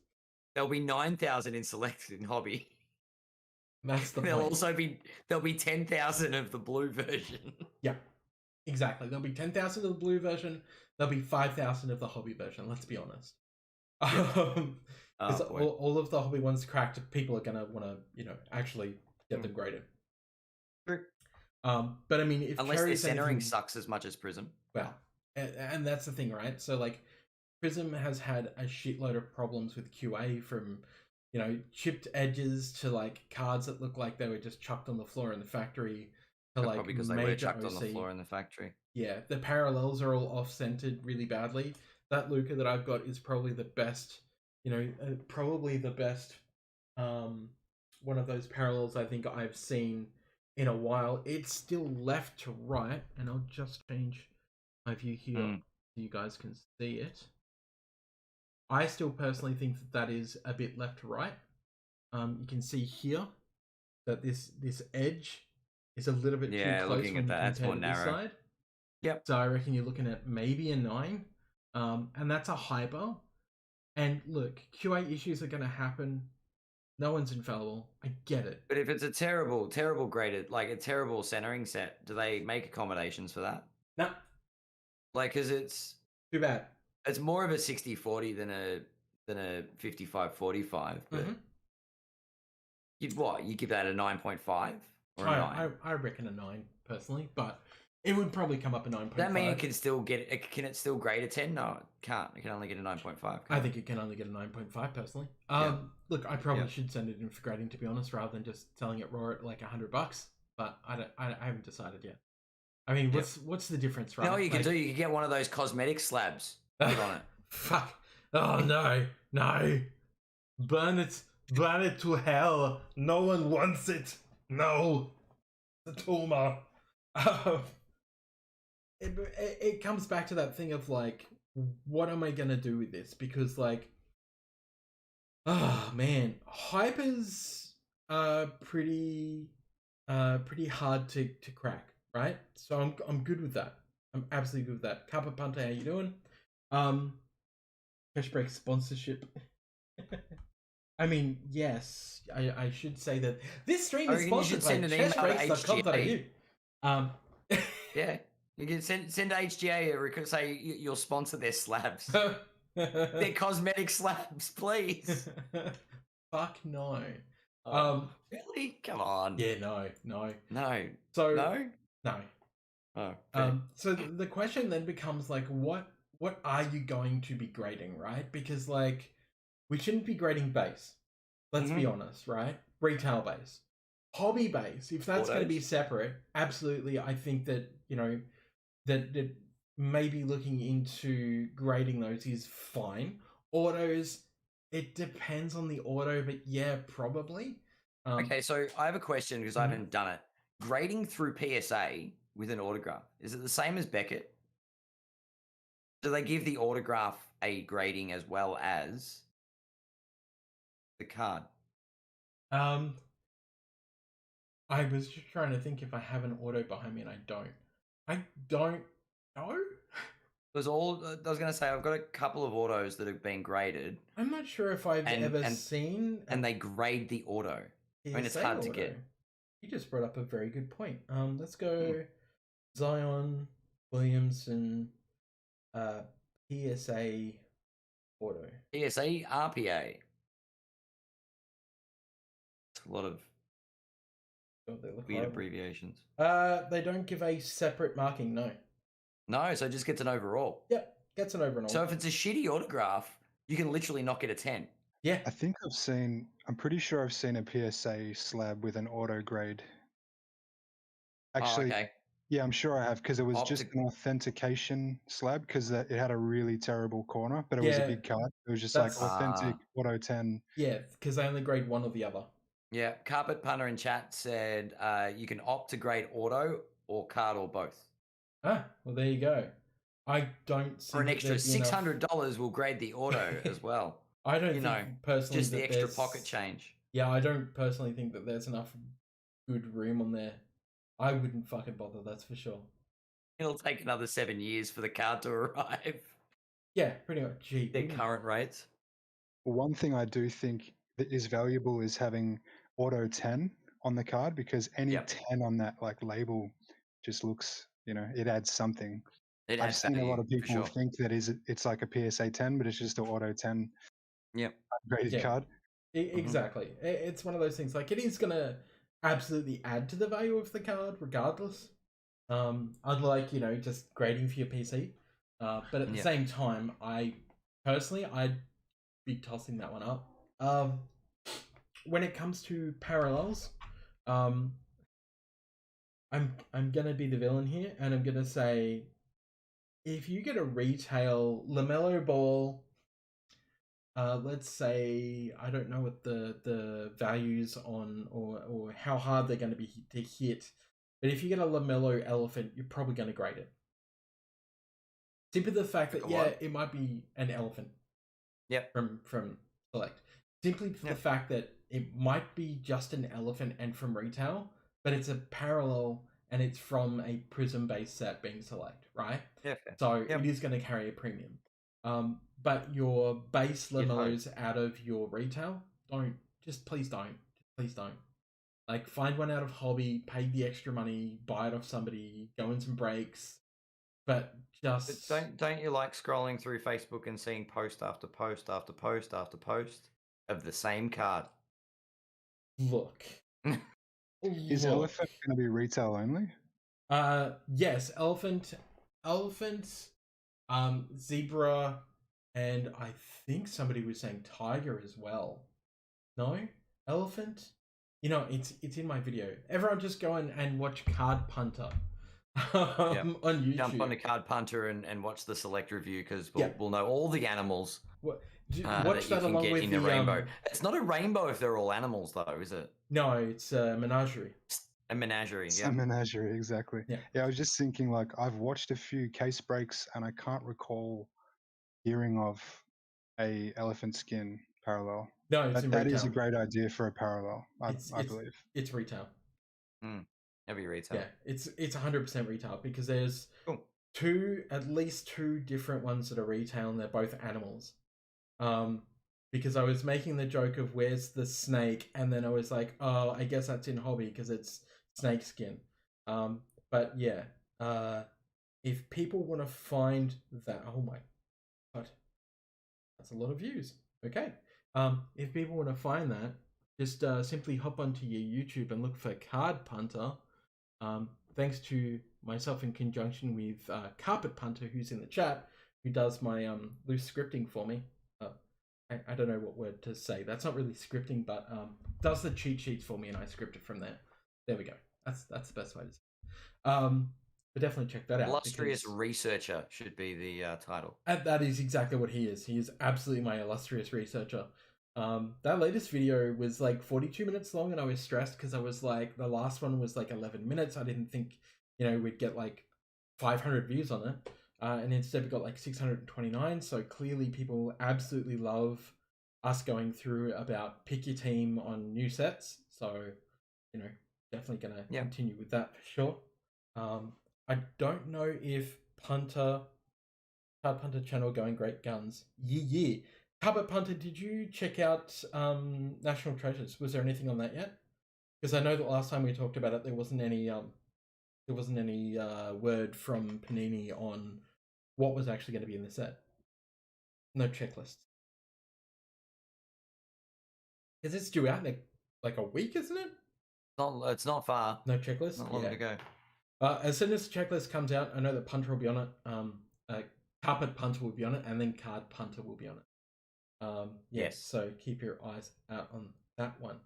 There'll be 9,000 in Select in hobby. That's the There'll point. also there'll be 10,000 of the blue version. Yeah, exactly. There'll be 10,000 of the blue version. There'll be 5,000 of the hobby version. Let's be honest. Because all of the hobby ones cracked, people are gonna want to, you know, actually get them graded. But I mean, if unless their centering sucks as much as Prism. Well, and that's the thing, right? So like, Prism has had a shitload of problems with QA, from, you know, chipped edges to like cards that look like they were just chucked on the floor in the factory, to like Probably because they were major chucked on the OC. floor in the factory. Yeah, the parallels are all off-centered really badly. That Luca that I've got is probably the best, probably the best one of those parallels I think I've seen in a while. It's still left to right, and I'll just change my view here so you guys can see it. I still personally think that that is a bit left to right. You can see here that this edge is a little bit too close looking when at that, you it's compare more to this narrow. side. Yep. So I reckon you're looking at maybe a 9. And that's a hyper. And look, QA issues are going to happen. No one's infallible. I get it. But if it's a terrible graded, like a terrible centering set, do they make accommodations for that? No. Like, because it's too bad. It's more of a 60-40 than a 55-45. But you give that a 9.5 or a 9? I reckon a 9 personally, but it would probably come up a 9.5. That mean it can still get can it still grade a 10? No, it can't. It can only get a 9.5. I think it can only get a 9.5 personally. Look, I probably should send it in for grading, to be honest, rather than just selling it raw at like $100. But I haven't decided yet. I mean, what's the difference, right? You know what you can do? You can get one of those cosmetic slabs. Put on it. Fuck. Oh no. Burn it to hell. No one wants it. No. The tumor. It comes back to that thing of like, what am I gonna do with this? Because like, oh man, hypers are pretty hard to crack, right? So I'm good with that. I'm absolutely good with that. Kappa Punter, how you doing? Fresh Break sponsorship. I mean, yes, I should say that this stream is sponsored by cheshbreaks.com.au. Yeah. You can send HGA say you'll sponsor their slabs. They're cosmetic slabs, please. Fuck no. Really? Come on. Yeah, no. So no. Oh. So the question then becomes like, what are you going to be grading, right? Because like, we shouldn't be grading base. Let's be honest, right? Retail base, hobby base. If that's going to be separate, absolutely. I think that that maybe looking into grading those is fine. Autos, it depends on the auto, but yeah, probably. Okay, so I have a question because I haven't done it. Grading through PSA with an autograph, is it the same as Beckett? Do they give the autograph a grading as well as the card? I was just trying to think if I have an auto behind me, and I don't know. I was going to say, I've got a couple of autos that have been graded. I'm not sure if I've ever seen... And they grade the auto. I mean, it's hard to get. You just brought up a very good point. Let's go Zion, Williamson, PSA auto. PSA, RPA. It's a lot of weird abbreviations. They don't give a separate marking, no. No, so it just gets an overall. Yep, gets an overall. So if it's a shitty autograph, you can literally knock it a 10. Yeah. I'm pretty sure I've seen a PSA slab with an auto grade. Actually, yeah, I'm sure I have, because it was just an authentication slab, because it had a really terrible corner, but it was a big card. It was just like authentic auto 10. Yeah, because they only grade one or the other. Yeah, Carpet Punter in chat said you can opt to grade auto or card or both. Ah, well, there you go. I don't see for an extra $600 we'll grade the auto as well. I don't think personally just the extra pocket change. Yeah, I don't personally think that there's enough good room on there. I wouldn't fucking bother, that's for sure. It'll take another 7 years for the card to arrive. Yeah, pretty much. Gee, their current rates. One thing I do think that is valuable is having auto 10 on the card, because any 10 on that like label just looks, it adds something. I've seen a lot of people think that it's like a PSA 10, but it's just an auto 10 graded card. Exactly. It's one of those things, like, it is going to absolutely add to the value of the card regardless. Unlike, just grading for your PC. But at the same time, I'd be tossing that one up. When it comes to parallels, I'm gonna be the villain here, and I'm gonna say, if you get a retail LaMelo Ball, let's say, I don't know what the values on or how hard they're going to be to hit, but if you get a LaMelo Elephant, you're probably going to grade it. Simply the fact that it might be an elephant. Yep. From Select. Simply for the fact that it might be just an elephant and from retail, but it's a parallel and it's from a Prism-based set being Select, right? Yeah. So it is going to carry a premium. But your base LaMelos out of your retail, please don't. Like, find one out of hobby, pay the extra money, buy it off somebody, go in some breaks, but just don't you like scrolling through Facebook and seeing post after post after post after post of the same card? Look. Is elephant going to be retail only? Yes, elephant, zebra, and I think somebody was saying tiger as well. No, elephant. You know, it's in my video. Everyone just go and watch Card Punter on YouTube. Jump on the Card Punter and watch the Select review, because we'll know all the animals. Watch that along with the rainbow. It's not a rainbow if they're all animals, though, is it? No, it's a menagerie. A menagerie, a menagerie, exactly. Yeah, I was just thinking, like, I've watched a few case breaks and I can't recall hearing of a elephant skin parallel. No, that is a great idea for a parallel. I believe it's retail. It'll be retail. Yeah, it's 100% retail, because there's at least two different ones that are retail, and they're both animals. Because I was making the joke of where's the snake, and then I was like, oh, I guess that's in hobby because it's snake skin. But yeah, if people want to find that, oh my god, that's a lot of views. Okay. If people want to find that, just simply hop onto your YouTube and look for Card Punter. Thanks to myself in conjunction with Carpet Punter, who's in the chat, who does my loose scripting for me. I don't know what word to say. That's not really scripting, but does the cheat sheets for me, and I script it from there. There we go. That's the best way to say it. But definitely check that out. Illustrious researcher should be the title. That is exactly what he is. He is absolutely my illustrious researcher. That latest video was like 42 minutes long, and I was stressed because I was like, the last one was like 11 minutes. I didn't think, we'd get like 500 views on it. And instead we got like 629. So clearly people absolutely love us going through about pick your team on new sets. So, definitely going to continue with that for sure. I don't know if Card Punter channel going great guns. Yeah. Carpet Punter, did you check out National Treasures? Was there anything on that yet? Because I know that last time we talked about it, there wasn't any word from Panini on what was actually going to be in the set. No checklist. Because it's due out in like a week, isn't it? It's not far. No checklist? Not long to go. As soon as the checklist comes out, I know that Punter will be on it. Carpet Punter will be on it, and then Card Punter will be on it. Yes. So keep your eyes out on that one.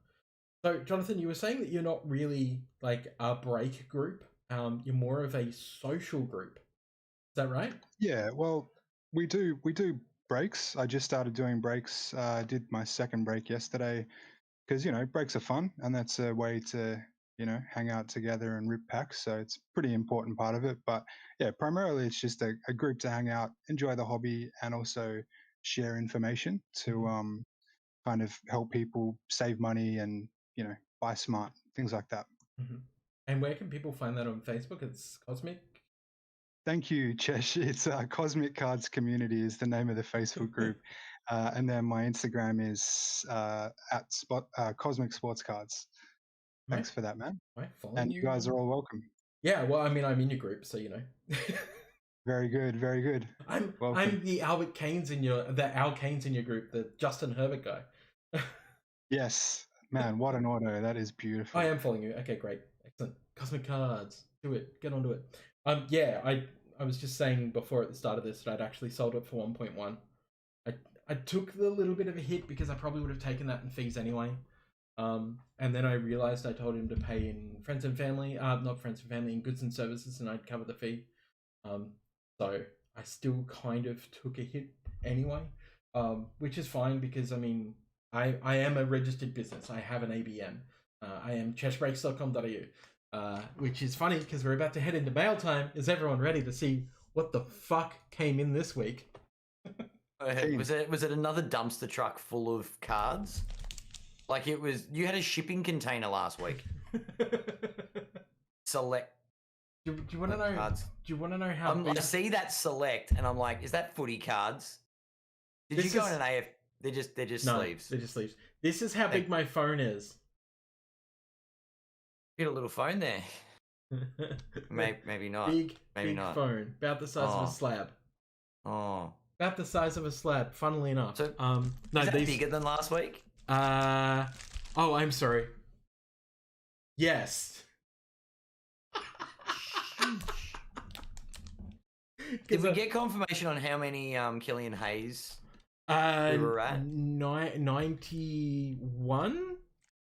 So, Jonathan, you were saying that you're not really like a break group. You're more of a social group. Is that right? Yeah. Well, we do breaks. I just started doing breaks. I did my second break yesterday because breaks are fun, and that's a way to hang out together and rip packs. So it's a pretty important part of it. But yeah, primarily it's just a group to hang out, enjoy the hobby, and also share information to kind of help people save money and buy smart, things like that. Mm-hmm. And where can people find that on Facebook? It's Cosmic. Thank you, Chesh. It's Cosmic Cards Community is the name of the Facebook group, and then my Instagram is at Cosmic Sports Cards. Thanks for that, man. And you guys are all welcome. Yeah, well, I mean, I'm in your group, so Very good, very good. I'm the Albert Canes in your group, the Justin Herbert guy. Yes, man, what an auto! That is beautiful. I am following you. Okay, great, excellent. Cosmic Cards, do it. Get onto it. Yeah, I was just saying before at the start of this that I'd actually sold it for 1.1. I took the little bit of a hit because I probably would have taken that in fees anyway. And then I realized I told him to pay in friends and family, not friends and family, in goods and services, and I'd cover the fee. So I still kind of took a hit anyway, which is fine because, I mean, I am a registered business. I have an ABN. I am cheshbreaks.com.au, which is funny because we're about to head into mail time. Is everyone ready to see what the fuck came in this week? Was it another dumpster truck full of cards? Like it was, you had a shipping container last week. Select. Do you want to know? Cards. Do you want to know how? I see that select, and I'm like, is that footy cards? Did you go in an AF? They're just no, sleeves. They're just sleeves. This is how big my phone is. Get a little phone there. Maybe not. Maybe big not. Phone, about the size of a slab. Oh. About the size of a slab. Funnily enough. So, no, is that bigger than last week? Oh, I'm sorry. Yes. Did we get confirmation on how many Killian Hayes we were at? 91?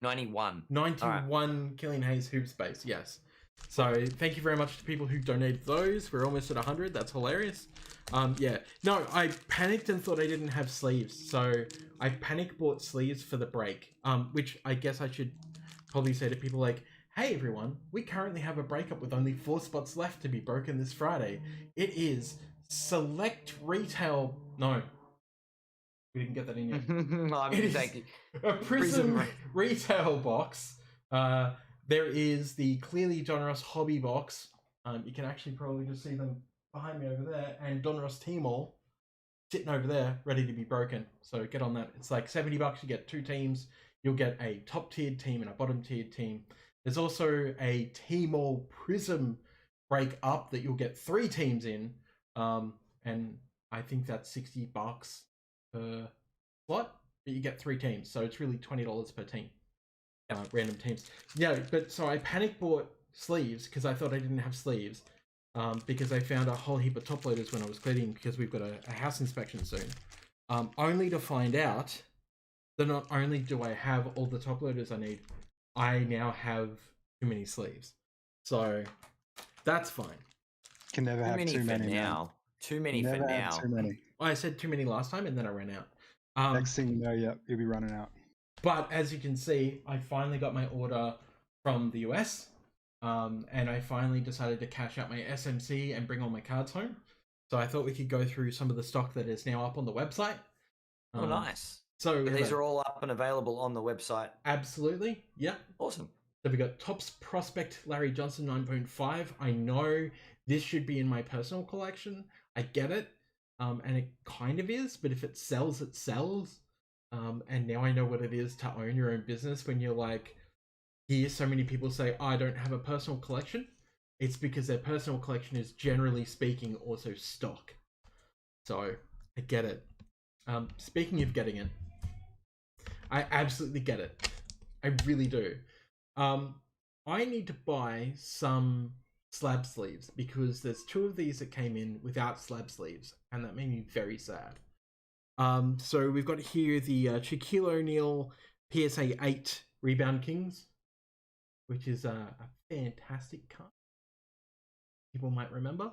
91. 91 Killian Hayes hoop space, yes. So thank you very much to people who donated those. We're almost at 100. That's hilarious. Yeah. No, I panicked and thought I didn't have sleeves. So I panic bought sleeves for the break, which I guess I should probably say to people like, hey everyone, we currently have a breakup with only 4 spots left to be broken this Friday. It is select retail. No, we didn't get that in yet. Thank you. A Prism retail box. There is the clearly Johno hobby box. You can actually probably just see them behind me over there, and Johno Teamall sitting over there, ready to be broken. So get on that. It's like $70. You get 2 teams. You'll get a top tiered team and a bottom tiered team. There's also a Teamall Prism break up that you'll get 3 teams in, and I think that's $60 per slot, but you get 3 teams, so it's really $20 per team. Random teams. Yeah, but so I panic bought sleeves because I thought I didn't have sleeves, because I found a whole heap of top loaders when I was cleaning because we've got a house inspection soon, only to find out that not only do I have all the top loaders I need, I now have too many sleeves. So that's fine. Can never have too many now. Too many for now. Too many. I said too many last time and then I ran out. Next thing you know, you'll be running out. But as you can see, I finally got my order from the US. And I finally decided to cash out my SMC and bring all my cards home. So I thought we could go through some of the stock that is now up on the website. Oh, nice. So these are all up and available on the website. Absolutely. Yep. Awesome. So we've got Topps Prospect Larry Johnson 9.5. I know this should be in my personal collection. I get it. And it kind of is, but if it sells, it sells. And now I know what it is to own your own business when you're like, hear so many people say, I don't have a personal collection. It's because their personal collection is, generally speaking, also stock. So I get it. Speaking of getting it, I absolutely get it. I really do. I need to buy some slab sleeves because there's 2 of these that came in without slab sleeves, and that made me very sad. So we've got here the Shaquille O'Neal PSA 8 Rebound Kings, which is a fantastic card. People might remember.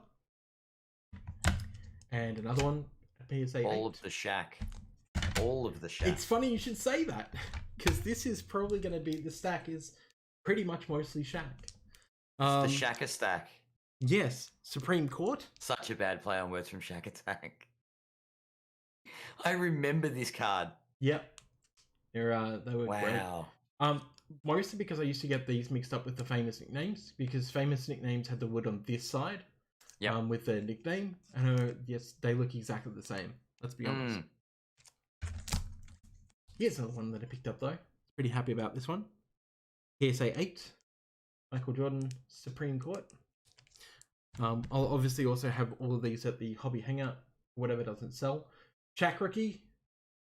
And another one, a PSA 8. All of the Shaq. All of the Shaq. It's funny you should say that, because this is probably going to be, the stack is pretty much mostly Shaq. It's the Shaq stack. Yes, Supreme Court. Such a bad play on words from Shaq Attack. I remember this card. Yep. They were wow. great. Mostly because I used to get these mixed up with the famous nicknames, because famous nicknames had the wood on this side, with their nickname, and yes, they look exactly the same. Let's be honest. Here's another one that I picked up though. Pretty happy about this one. PSA 8, Michael Jordan Supreme Court. I'll obviously also have all of these at the hobby hangout, whatever doesn't sell. Shaq rookie,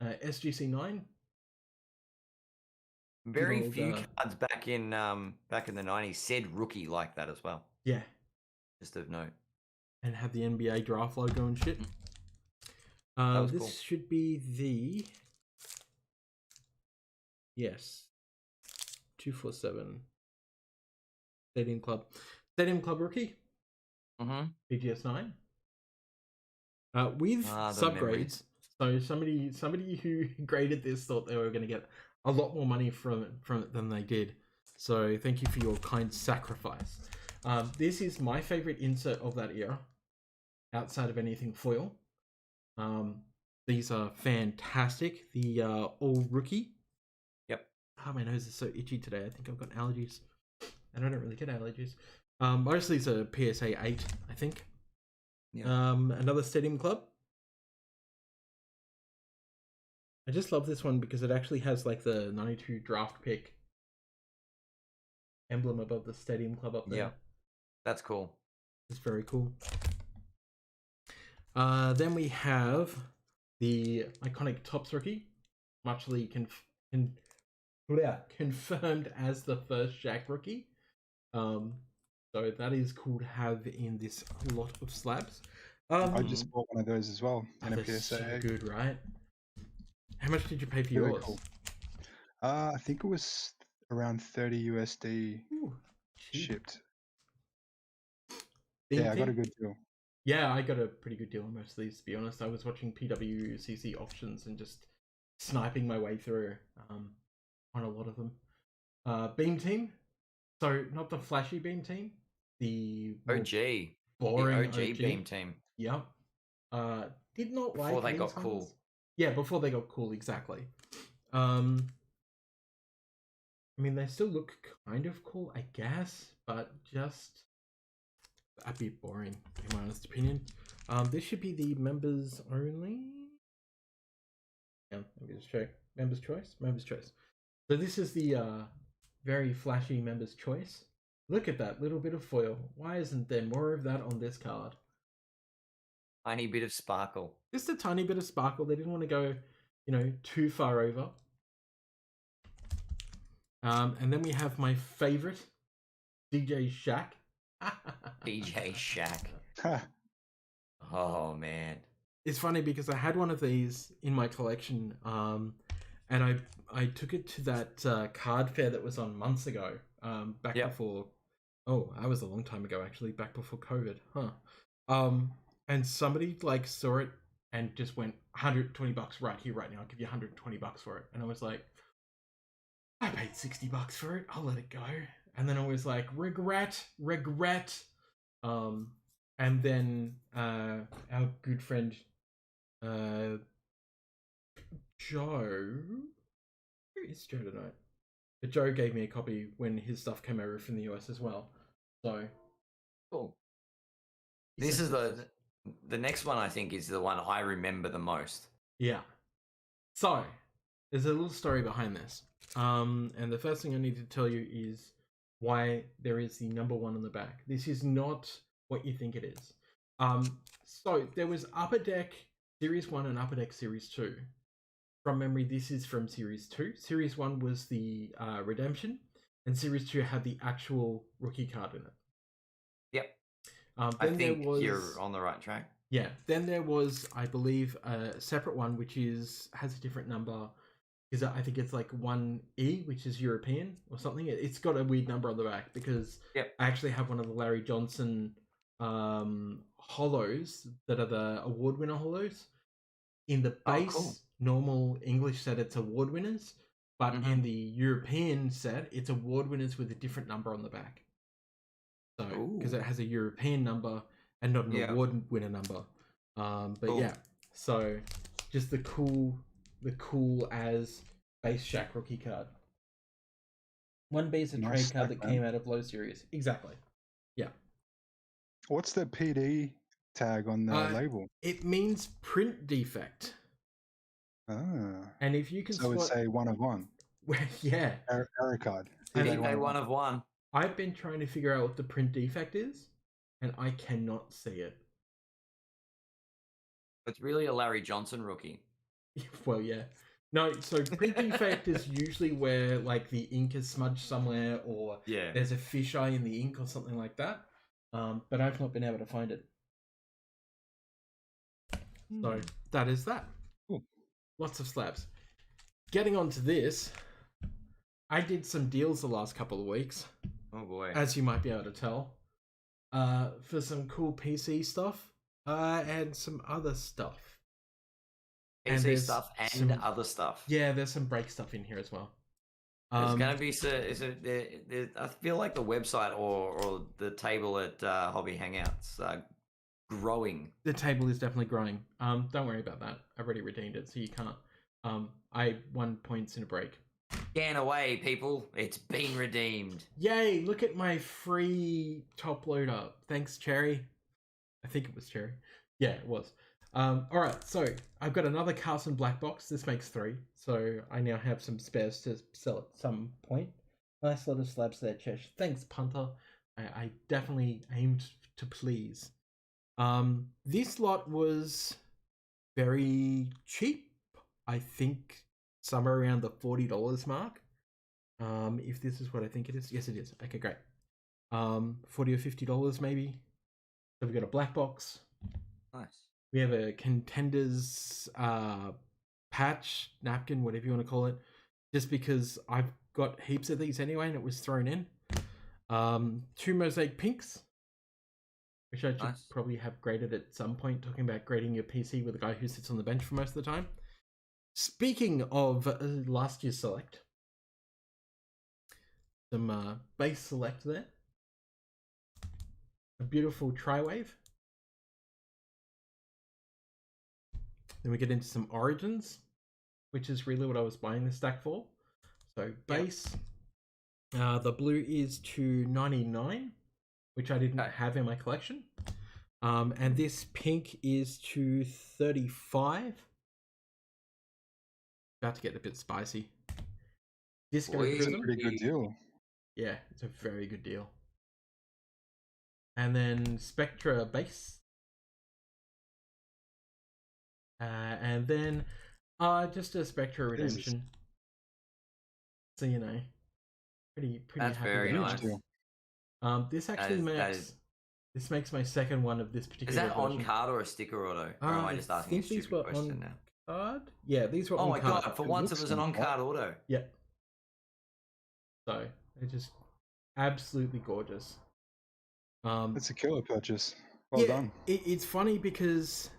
SGC 9. Very few cards back in the 90s said rookie like that as well. Yeah. Just of note. And have the NBA draft logo and shit. This should be the... Yes. 247. Stadium Club. Stadium Club rookie. Mm-hmm. PGS 9. With The subgrades. memories. So somebody who graded this thought they were going to get a lot more money from it than they did. So thank you for your kind sacrifice. This is my favorite insert of that era, outside of anything foil. These are fantastic. The all rookie. Yep. Oh, my nose is so itchy today. I think I've got allergies, and I don't really get allergies. Most of these are PSA 8, I think. Yeah. Another Stadium Club. I just love this one because it actually has like the 92 draft pick emblem above the Stadium Club up there. Yeah, that's cool. It's very cool. Then we have the iconic Topps rookie, muchly confirmed as the first Shaq rookie. So that is cool to have in this lot of slabs. I just bought one of those as well in a PSA. So good, right? How much did you pay for Really yours? cool. I think it was around 30 USD. Ooh, shipped. Beam Yeah, I got a team? good deal. Yeah, I got a pretty good deal on most of these, to be honest. I was watching PWCC auctions and just sniping my way through on a lot of them. Beam team. So not the flashy beam team. The OG. boring The OG beam team. Yep. Did not like Before they these got cool. ones. Yeah, before they got cool, exactly. I mean, they still look kind of cool, I guess, but just a bit boring, in my honest opinion. This should be the members only. Yeah, let me just check. Members choice. Members choice. So this is the very flashy members choice. Look at that little bit of foil. Why isn't there more of that on this card? Tiny bit of sparkle. Just a tiny bit of sparkle. They didn't want to go, too far over. And then we have my favorite, DJ Shaq. DJ Shaq. Oh man. It's funny because I had one of these in my collection, and I took it to that card fair that was on months ago, back before. Oh, that was a long time ago actually, back before COVID, huh? And somebody like saw it and just went $120 right here, right now. I'll give you $120 for it, and I was like, I paid $60 for it. I'll let it go. And then I was like, regret. And then our good friend Joe, where is Joe tonight? But Joe gave me a copy when his stuff came over from the US as well. So cool. This is the next one. I think is the one I remember the most. Yeah. So there's a little story behind this. And the first thing I need to tell you is why there is the number 1 on the back. This is not what you think it is. So there was Upper Deck Series 1 and Upper Deck Series 2. From memory, this is from Series 2. Series 1 was the Redemption, and Series 2 had the actual rookie card in it. Yep. I think you're on the right track. Yeah. Then there was, I believe, a separate one, which has a different number. Because I think it's like 1E, which is European or something. It's got a weird number on the back because I actually have one of the Larry Johnson holos that are the award winner holos. In the base normal English set, it's award winners, but in the European set, it's award winners with a different number on the back. So because it has a European number and not an award winner number. But yeah, so just the cool as base Shaq rookie card. 1B is a trade card that came out of low series. Exactly. Yeah. What's the PD tag on the label? It means print defect. And if you can so it's a 1 of 1. Yeah. Error card. PD 1 of 1. I've been trying to figure out what the print defect is, and I cannot see it. It's really a Larry Johnson rookie. Well, yeah. No, so print defect is usually where like the ink is smudged somewhere, or there's a fisheye in the ink or something like that. But I've not been able to find it. So that is that. Cool. Lots of slabs. Getting on to this, I did some deals the last couple of weeks, Oh boy. as you might be able to tell, for some cool PC stuff, and some other stuff. PC there's stuff and some- other stuff. Yeah, there's some break stuff in here as well. There's gonna be I feel like the website or the table at Hobby Hangouts growing. The table is definitely growing. Don't worry about that. I've already redeemed it, so you can't. I won points in a break. Scan away, people. It's been redeemed. Yay! Look at my free top loader. Thanks, Cherry. I think it was Cherry. Yeah, it was. Alright, so I've got another Carson black box. This makes 3. So I now have some spares to sell at some point. Nice lot of slabs there, Chesh. Thanks, Punter. I definitely aimed to please. This lot was very cheap. I think somewhere around the $40 mark. If this is what I think it is. Yes, it is. Okay, great. $40 or $50 maybe. So we've got a black box. Nice. We have a contenders patch, napkin, whatever you want to call it. Just because I've got heaps of these anyway and it was thrown in. 2 mosaic pinks. Which I should probably have graded at some point, talking about grading your PC with a guy who sits on the bench for most of the time. Speaking of last year's select, some base select there. A beautiful tri-wave. Then we get into some origins, which is really what I was buying this stack for. So base, the blue is $2.99, which I didn't have in my collection. And this pink is $2.35. About to get a bit spicy. Disco Prism. It's a pretty good deal. Yeah, it's a very good deal. And then Spectra base. And then just a Spectra redemption. So you know, pretty That's happy very with nice. that. This actually this makes my second one of this particular. Is that version. on card or a sticker auto? Or am I just asking a stupid question now? Card? Yeah, these were. Oh on my card. god! For once, it was an on-card auto. Yeah. So it's just absolutely gorgeous. It's a killer purchase. Well done. It's funny because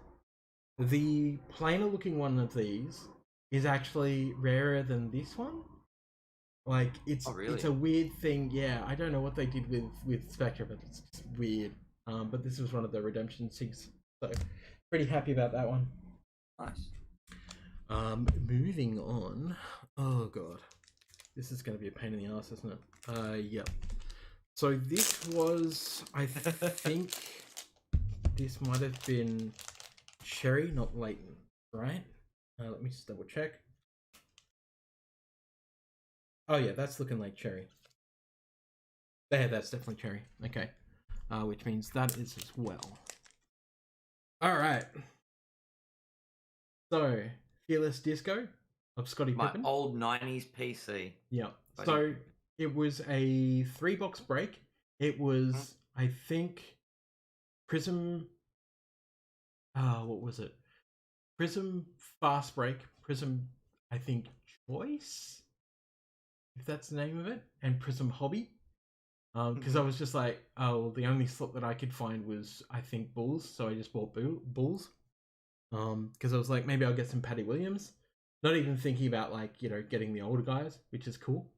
the plainer looking one of these is actually rarer than this one. Like it's a weird thing. Yeah, I don't know what they did with Spectra, but it's weird. But this was one of the redemption SIGs, so pretty happy about that one. Nice. Moving on. Oh god, this is going to be a pain in the ass, isn't it? Yep. So this was, I think, this might have been Cherry, not Leighton, right? Let me just double check. Oh yeah, that's looking like Cherry. There, that's definitely Cherry. Okay. Which means that is as well. Alright. So, Fearless Disco of Scotty Pippen. My old 90s PC. Yeah. Buddy. So, it was a 3-box break. It was, I think, Prism... what was it? Prism Fast Break. Prism, I think, Choice? If that's the name of it. And Prism Hobby. Because I was just like, oh, the only slot that I could find was, I think, Bulls. So I just bought Bulls. Because I was like, maybe I'll get some Patty Williams. Not even thinking about, like, you know, getting the older guys, which is cool.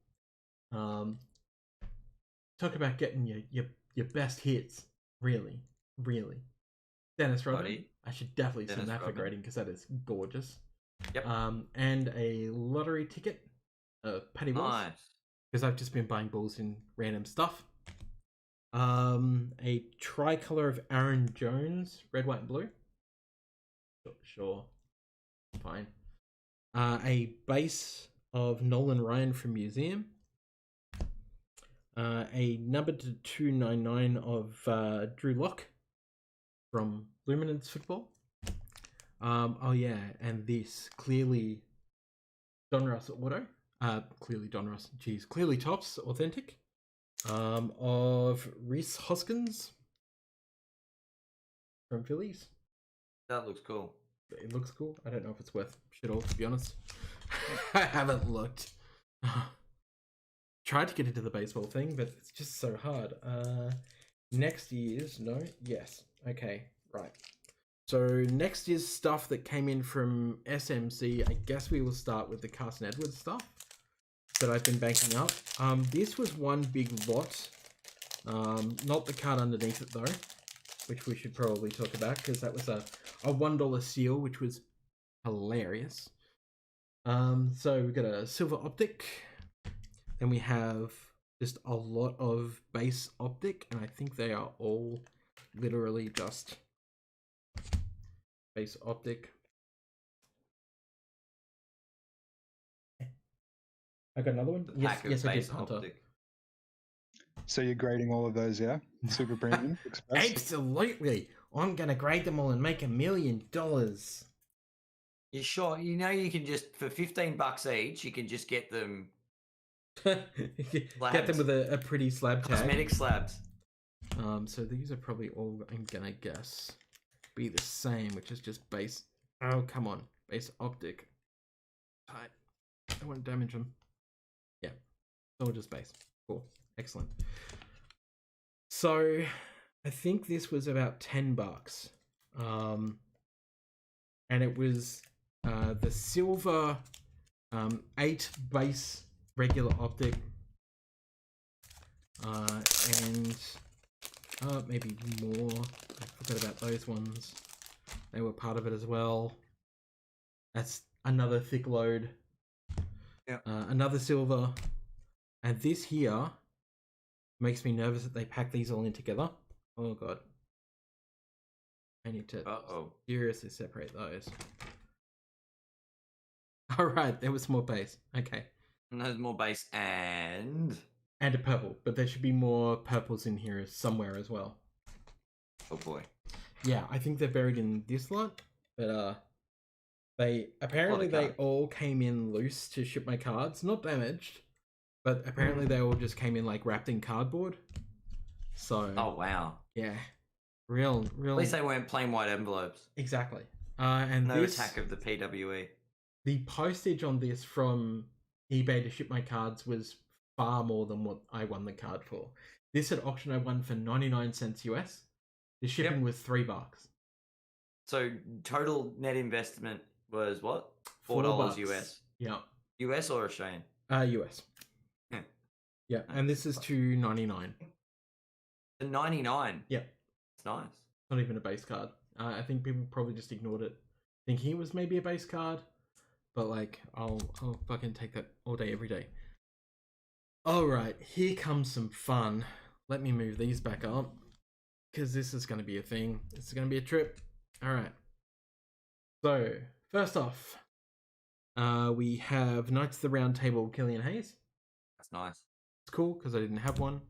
Talk about getting your best hits. Really. Dennis Rodman. I should definitely send that for grading because that is gorgeous. Yep. And a lottery ticket of Patty Wills. Nice. Because I've just been buying balls in random stuff. A tricolor of Aaron Jones, red, white, and blue. Sure. Fine. A base of Nolan Ryan from Museum. A number to 299 of Drew Lock from Luminance Football. Oh yeah, and this clearly Donruss Auto. Clearly Donruss. Geez, clearly Tops Authentic. Of Reese Hoskins from Phillies. That looks cool. It looks cool. I don't know if it's worth shit all, to be honest. I haven't looked. tried to get into the baseball thing, but it's just so hard. Next year's yes. Okay, right. So next year's stuff that came in from SMC. I guess we will start with the Carson Edwards stuff that I've been banking up. This was one big lot. Not the card underneath it though, which we should probably talk about because that was a $1 seal, which was hilarious. So we got a silver optic, then we have just a lot of base optic, and I think they are all literally just base optic. I got another one. Yes, I did. Hunter. So you're grading all of those, yeah? Super premium express. Absolutely. I'm gonna grade them all and make $1 million. You sure? You know, you can just for $15 each, you can just get them. Get them with a pretty slab tag. Cosmetic slabs. So these are probably all, I'm gonna guess, be the same, which is just base. Oh, come on, base optic. I don't want to damage them. Yeah, it's all just base. Cool, excellent. So I think this was about $10. And it was the silver 8 base regular optic, and maybe more. I forgot about those ones. They were part of it as well. That's another thick load. Yeah. Another silver, and this here makes me nervous that they pack these all in together. Oh god, I need to seriously separate those. All right, there was more base. Okay. And there's more base and a purple, but there should be more purples in here somewhere as well. Oh boy. Yeah, I think they're buried in this lot, but they apparently they all came in loose to ship my cards, not damaged, but apparently they all just came in like wrapped in cardboard. So. Oh wow. Yeah. Real. At least they weren't plain white envelopes. Exactly. And no this, attack of the PWE. The postage on this from eBay to ship my cards was far more than what I won the card for. This at auction I won for 99 cents US. The shipping was $3. So total net investment was what? $4 US. Yeah. US or Australian? US. Yeah, and this is $2.99. The 99. Yeah. It's nice. Not even a base card. I think people probably just ignored it, thinking it was maybe a base card. But like, I'll fucking take that all day, every day. All right, here comes some fun. Let me move these back up, because this is going to be a thing. This is going to be a trip. All right. So first off, we have Knights of the Round Table, Killian Hayes. That's nice. It's cool because I didn't have one.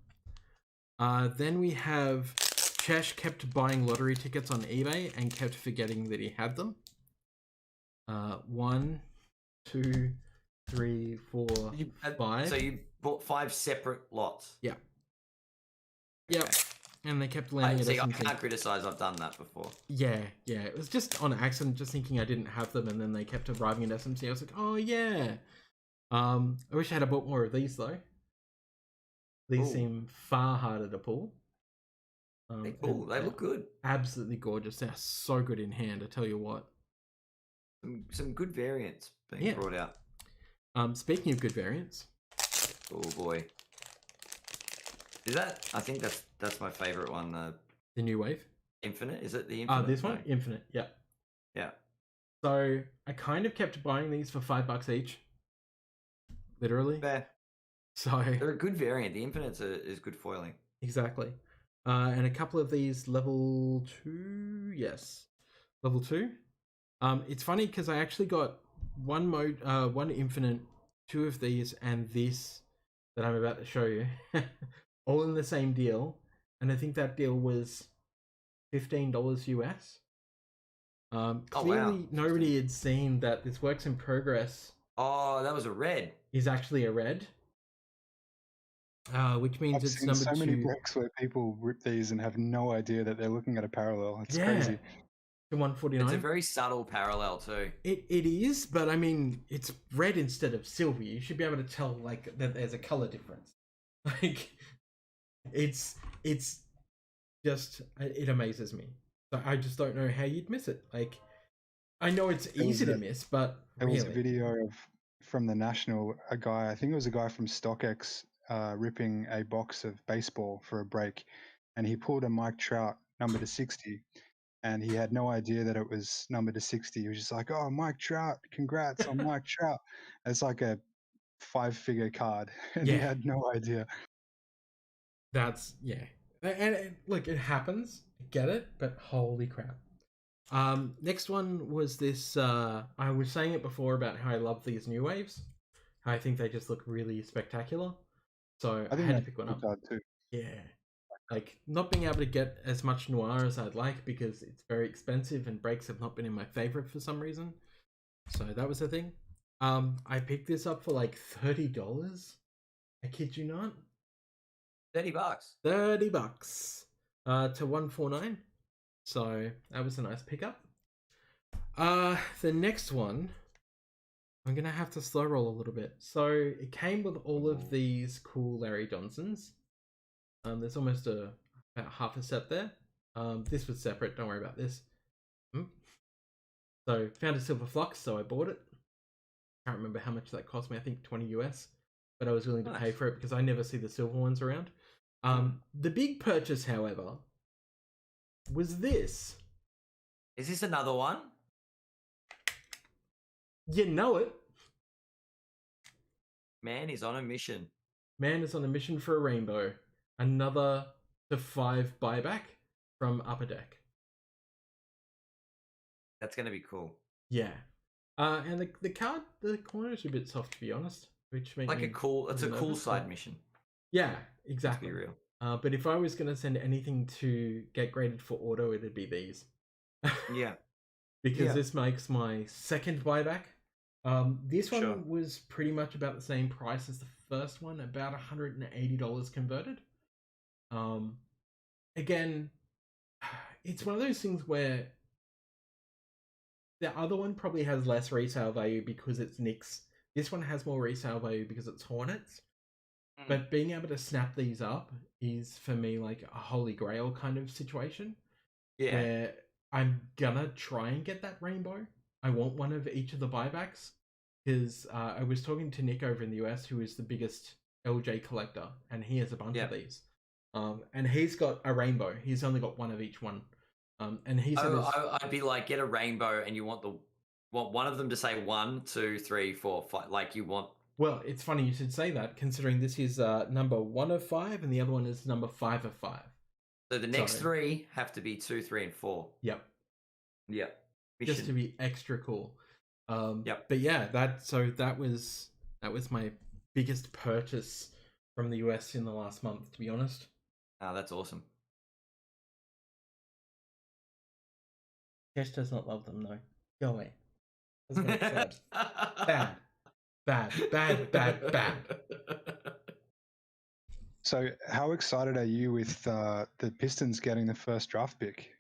Then we have Chesh kept buying lottery tickets on eBay and kept forgetting that he had them. 1, 2, 3, 4, 5. So you bought 5 separate lots. Yeah. Yep. Okay. And they kept landing I can't criticize. I've done that before. Yeah. It was just on accident, just thinking I didn't have them, and then they kept arriving at SMC. I was like, oh yeah. I wish I had bought more of these though. These seem far harder to pull. They're cool. They look good. Absolutely gorgeous. They're so good in hand. I tell you what. Some good variants being brought out. Speaking of good variants. Oh boy. Is that? I think that's my favorite one. The new wave. Infinite. Is it the Infinite? This one, Infinite. Yeah. Yeah. So I kind of kept buying these for $5 each. Literally. Fair. So they're a good variant. The Infinite is good foiling. Exactly. And a couple of these level 2. Yes, level 2. It's funny because I actually got one Infinite, 2 of these, and this that I'm about to show you, all in the same deal, and I think that deal was $15 US. Clearly, nobody had seen that this works in progress. Oh, that was a red. Is actually a red. Which means I've it's seen number so 2. many breaks where people rip these and have no idea that they're looking at a parallel. It's crazy. to 149. It's a very subtle parallel too. It is, but I mean, it's red instead of silver. You should be able to tell like that there's a color difference. Like, it's just it amazes me. So I just don't know how you'd miss it. Like, I know it's easy to miss, but There was a really, video from the National, a guy, I think it was a guy from StockX, ripping a box of baseball for a break, and he pulled a Mike Trout number to 60, and he had no idea that it was number to 60. He was just like, "Oh, Mike Trout, congrats on Mike Trout." It's like a 5-figure card, and he Yeah. had no idea. that's yeah. And look, it happens. I get it, but holy crap. Next one was this. I was saying it before about how I love these new waves. I think they just look really spectacular. So I I think had to that's pick one a up. cool card too. Yeah. Like, not being able to get as much noir as I'd like because it's very expensive and breaks have not been in my favorite for some reason. So that was the thing. I picked this up for like $30. I kid you not. $30. $30 to 149. So that was a nice pickup. The next one, I'm gonna have to slow roll a little bit. So it came with all of these cool Larry Johnsons. There's almost about half a set there. This was separate. Don't worry about this. So found a silver flux, so I bought it. Can't remember how much that cost me. I think 20 US, but I was willing to pay for it because I never see the silver ones around. The big purchase, however, was this. Is this another one? You know it. Man is on a mission. Man is on a mission for a rainbow. Another to 5 buyback from Upper Deck. That's going to be cool. Yeah. And the card, the corner's a bit soft, to be honest. Which makes Like a cool, it's a cool side mission. Yeah, exactly. Let's be real. But if I was going to send anything to get graded for auto, it'd be these. Yeah. Because this makes my second buyback. This one Sure. was pretty much about the same price as the first one, about $180 converted. Again, it's one of those things where the other one probably has less resale value because it's Knicks. This one has more resale value because it's Hornets. But being able to snap these up is, for me, like a holy grail kind of situation. Yeah. Where I'm gonna try and get that rainbow. I want one of each of the buybacks. Because I was talking to Nick over in the US, who is the biggest LJ collector, and he has a bunch of these. And he's got a rainbow. He's only got one of each one. And he said, I'd be like, get a rainbow, and you want one of them to say 1, 2, 3, 4, 5. Like you want. Well, it's funny you should say that, considering this is number 1 of 5, and the other one is number 5 of 5. So the next 3 have to be 2, 3, and 4. Yep. Yep. Mission. Just to be extra cool. Yep. But yeah, that was my biggest purchase from the US in the last month, to be honest. Oh, that's awesome. Chesh does not love them, though. Go away. Doesn't make sense. Bad. So, how excited are you with the Pistons getting the first draft pick?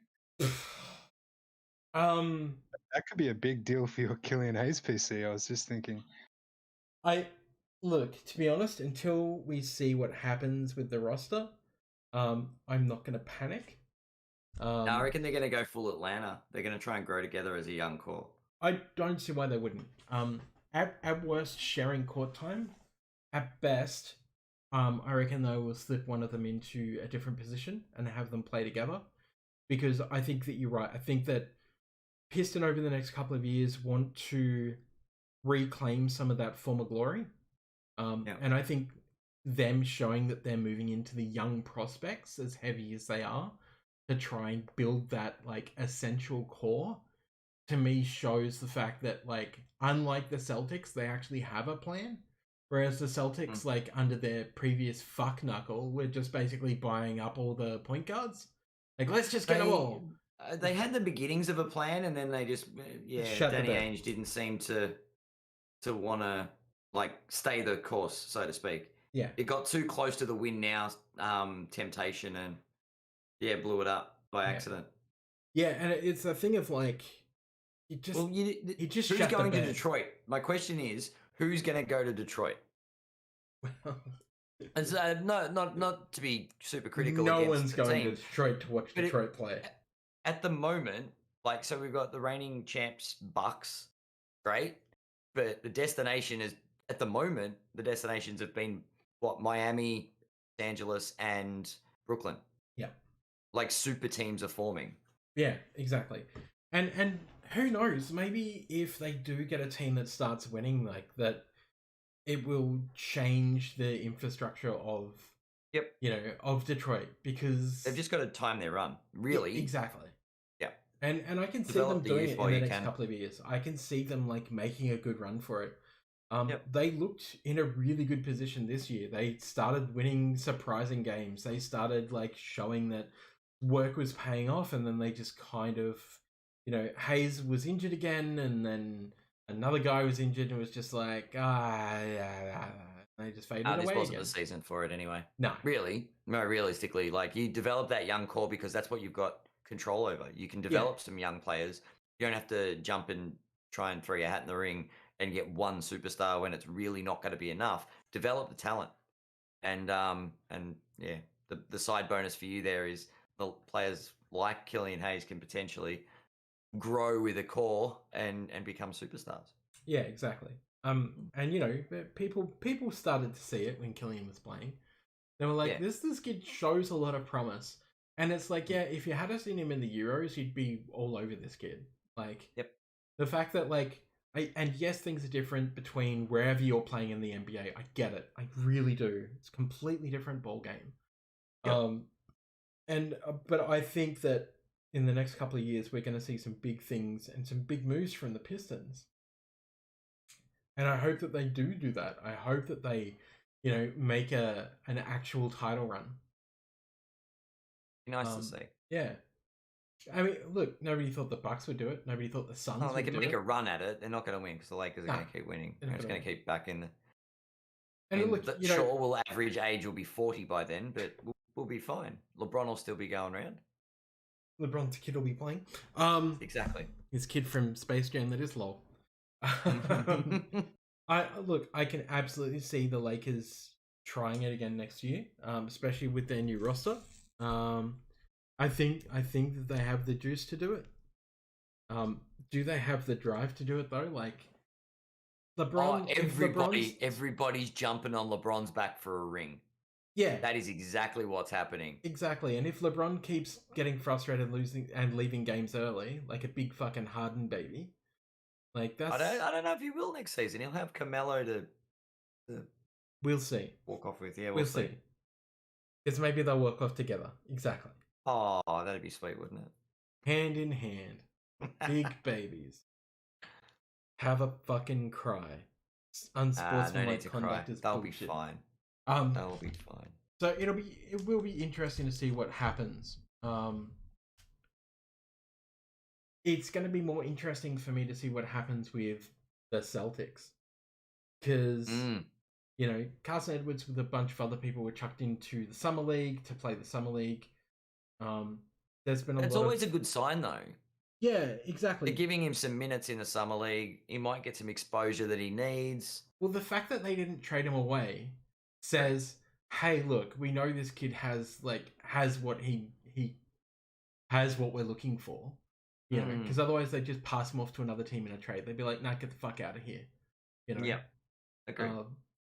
That could be a big deal for your Killian Hayes PC. I was just thinking. Look, to be honest, until we see what happens with the roster, I'm not going to panic. No, I reckon they're going to go full Atlanta. They're going to try and grow together as a young core. I don't see why they wouldn't. At worst, sharing court time. At best, I reckon they will slip one of them into a different position and have them play together. Because I think that you're right. I think that Piston over the next couple of years want to reclaim some of that former glory. And I think them showing that they're moving into the young prospects as heavy as they are to try and build that like essential core, to me shows the fact that, like, unlike the Celtics, they actually have a plan. Whereas the Celtics, like, under their previous fuck knuckle, were just basically buying up all the point guards. Like, let's just get them all. They had the beginnings of a plan, and then they just, Danny Ainge didn't seem to want to, like, stay the course, so to speak. Yeah. It got too close to the win now temptation, and blew it up by accident. Yeah, and it's a thing of like, he just who's shat the going to bed. Detroit? My question is, who's going to go to Detroit? And so, not to be super critical. No against one's the going team, to Detroit to watch Detroit play. At the moment, like, so we've got the reigning champs Bucks, great, but the destination is, at the moment, the destinations have been what, Miami, Los Angeles, and Brooklyn. Yeah, like super teams are forming. Yeah, exactly. And who knows? Maybe if they do get a team that starts winning like that, it will change the infrastructure of of Detroit, because They've just got to time their run, really. Exactly. Yeah. And I can see them doing it in the next couple of years. I can see them like making a good run for it. They looked in a really good position this year. They started winning surprising games. They started like showing that work was paying off, and then they just kind of, Hayes was injured again, and then another guy was injured, and it was just like, they just faded away. This wasn't the season for it anyway. No. Really? No, realistically, like, you develop that young core because that's what you've got control over. You can develop some young players. You don't have to jump and try and throw your hat in the ring and get one superstar when it's really not going to be enough. Develop the talent. And yeah, the side bonus for you there is the players like Killian Hayes can potentially grow with a core and become superstars. Yeah, exactly. And people started to see it when Killian was playing. They were like, this kid shows a lot of promise. And it's like, yeah, if you had seen him in the Euros, you'd be all over this kid. Like, the fact that, like, and yes, things are different between wherever you're playing in the NBA. I get it. I really do. It's a completely different ball game. But I think that in the next couple of years, we're going to see some big things and some big moves from the Pistons. And I hope that they do that. I hope that they, make an actual title run. Be nice to see. Yeah. I mean, look, nobody thought the Bucks would do it. Nobody thought the Suns would do it. They can make a run at it. They're not going to win because the Lakers are going to keep winning. They're just going to keep back in the... And look, sure, we'll average age will be 40 by then, but we'll be fine. LeBron will still be going around. LeBron's kid will be playing. Exactly. His kid from Space Jam that is lol. I can absolutely see the Lakers trying it again next year, especially with their new roster. I think that they have the juice to do it. Do they have the drive to do it though? Like, LeBron, everybody's jumping on LeBron's back for a ring. Yeah, that is exactly what's happening. Exactly, and if LeBron keeps getting frustrated, losing and leaving games early, like a big fucking Harden baby, like that's... I don't know if he will next season. He'll have Carmelo to we'll see. Walk off with. Yeah, we'll see. Because maybe they'll work off together. Exactly. Oh, that'd be sweet, wouldn't it? Hand in hand, big babies. Have a fucking cry. Unsportsmanlike conduct is They'll bullshit. Be fine. That'll be fine. So it will be interesting to see what happens. It's going to be more interesting for me to see what happens with the Celtics, because Carson Edwards with a bunch of other people were chucked into the summer league to play the summer league. There's been It's always a good sign though. Yeah, exactly. They're giving him some minutes in the summer league. He might get some exposure that he needs. Well, the fact that they didn't trade him away says, hey, look, we know this kid has what he has what we're looking for, because otherwise they just pass him off to another team in a trade. They'd be like, nah, get the fuck out of here, Yeah, agree.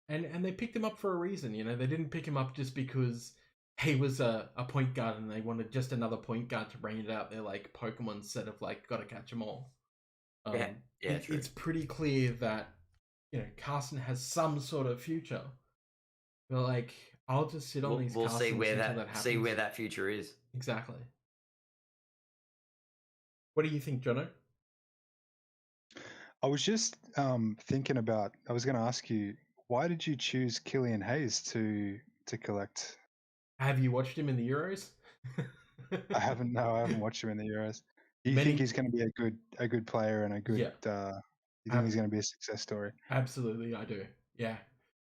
And they picked him up for a reason. They didn't pick him up just because he was a point guard and they wanted just another point guard to bring it out there like Pokemon instead of like gotta catch them all. True. It's pretty clear that Carson has some sort of future. But like, I'll just sit on these. We'll see where that happens. See where that future is. Exactly. What do you think, Johno? I was just thinking about. I was going to ask you, why did you choose Killian Hayes to collect? Have you watched him in the Euros? I haven't. No, I haven't watched him in the Euros. Do you think he's going to be a good player and a good? You think he's going to be a success story? Absolutely, I do. Yeah.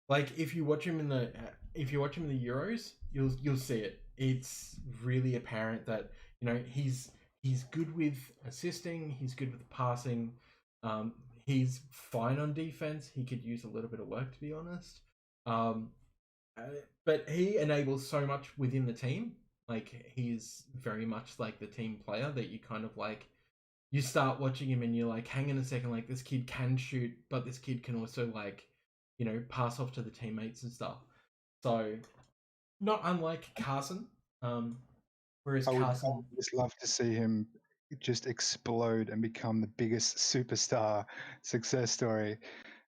Like, if you watch him in the Euros, you'll see it. It's really apparent that he's he's good with assisting. He's good with passing. He's fine on defense. He could use a little bit of work, to be honest. Um, but he enables so much within the team. Like, he's very much like the team player that you kind of like. You start watching him and you're like, hang on a second, like this kid can shoot, but this kid can also like, pass off to the teammates and stuff. So, not unlike Carson. Whereas I would Carson, just love to see him just explode and become the biggest superstar success story,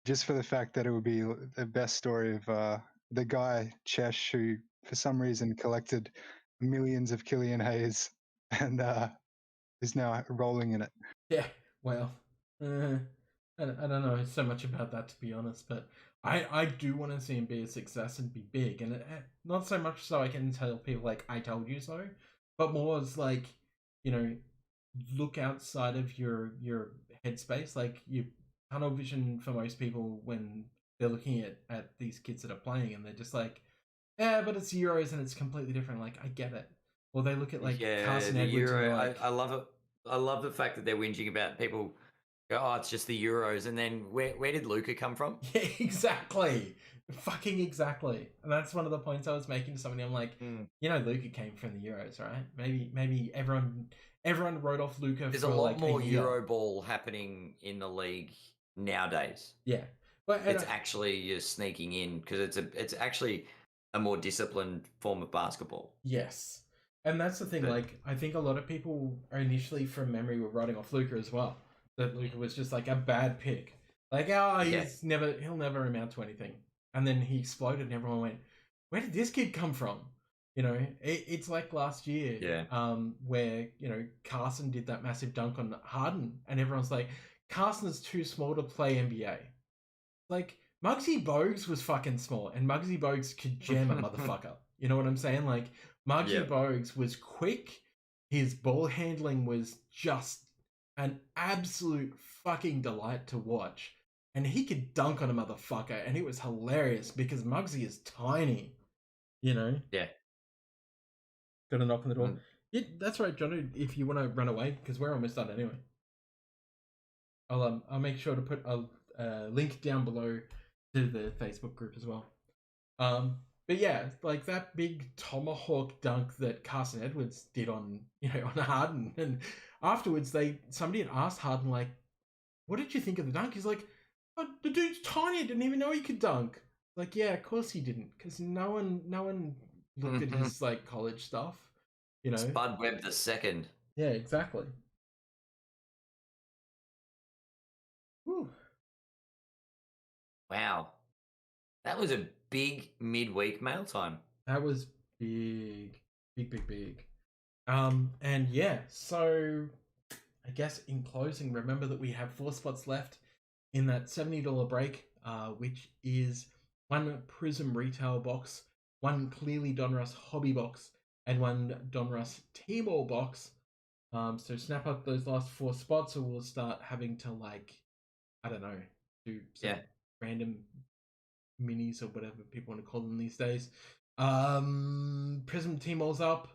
just for the fact that it would be the best story of the guy Chesh, who for some reason collected millions of Killian Hayes and is now rolling in it. yeah, well, I don't know so much about that, to be honest, but I do want to see him be a success and be big, and not so much so I can tell people like I told you so, but more as like, look outside of your headspace. Like, you tunnel vision for most people when they're looking at these kids that are playing, and they're just like, yeah, but it's Euros and it's completely different. Like, I get it. Or they look at like Carson the Edwards and Euro. they're like, I love it. I love the fact that they're whinging about people. Oh, it's just the Euros, and then where did Luca come from? yeah, exactly. Fucking exactly. And that's one of the points I was making to somebody. I'm like, Luca came from the Euros, right? Maybe everyone wrote off Luca. There's for a lot like more a year. Euro ball happening in the league nowadays. Yeah, but it's actually you're sneaking in because it's actually a more disciplined form of basketball. Yes, and that's the thing. Like, I think a lot of people initially, from memory, were writing off Luca as well. That Luca was just like a bad pick. Like, he'll never amount to anything. And then he exploded, and everyone went, "Where did this kid come from?" It's like last year, where Carson did that massive dunk on Harden, and everyone's like, "Carson is too small to play NBA." Like, Muggsy Bogues was fucking small, and Muggsy Bogues could jam a motherfucker. You know what I'm saying? Like, Muggsy Bogues was quick. His ball handling was just an absolute fucking delight to watch. And he could dunk on a motherfucker, and it was hilarious because Muggsy is tiny. Yeah. Got a knock on the door. Yeah, that's right, Johno. If you want to run away, because we're almost done anyway. I'll make sure to put a link down below to the Facebook group as well. But yeah, like that big tomahawk dunk that Carson Edwards did on Harden, and afterwards somebody had asked Harden like, "What did you think of the dunk?" He's like, "Oh, the dude's tiny. I didn't even know he could dunk." Like, yeah, of course he didn't, because no one looked at his like college stuff. Spud Webb the second. Yeah, exactly. Whew. Wow, that was a big midweek mail time. That was big. And yeah, so I guess in closing, remember that we have 4 spots left in that $70 break, which is 1 Prism retail box, 1 Clearly Donruss hobby box, and 1 Donruss T-ball box. So snap up those last 4 spots, or we'll start having to, like, I don't know, do some random minis or whatever people want to call them these days. Prism T-ball's up.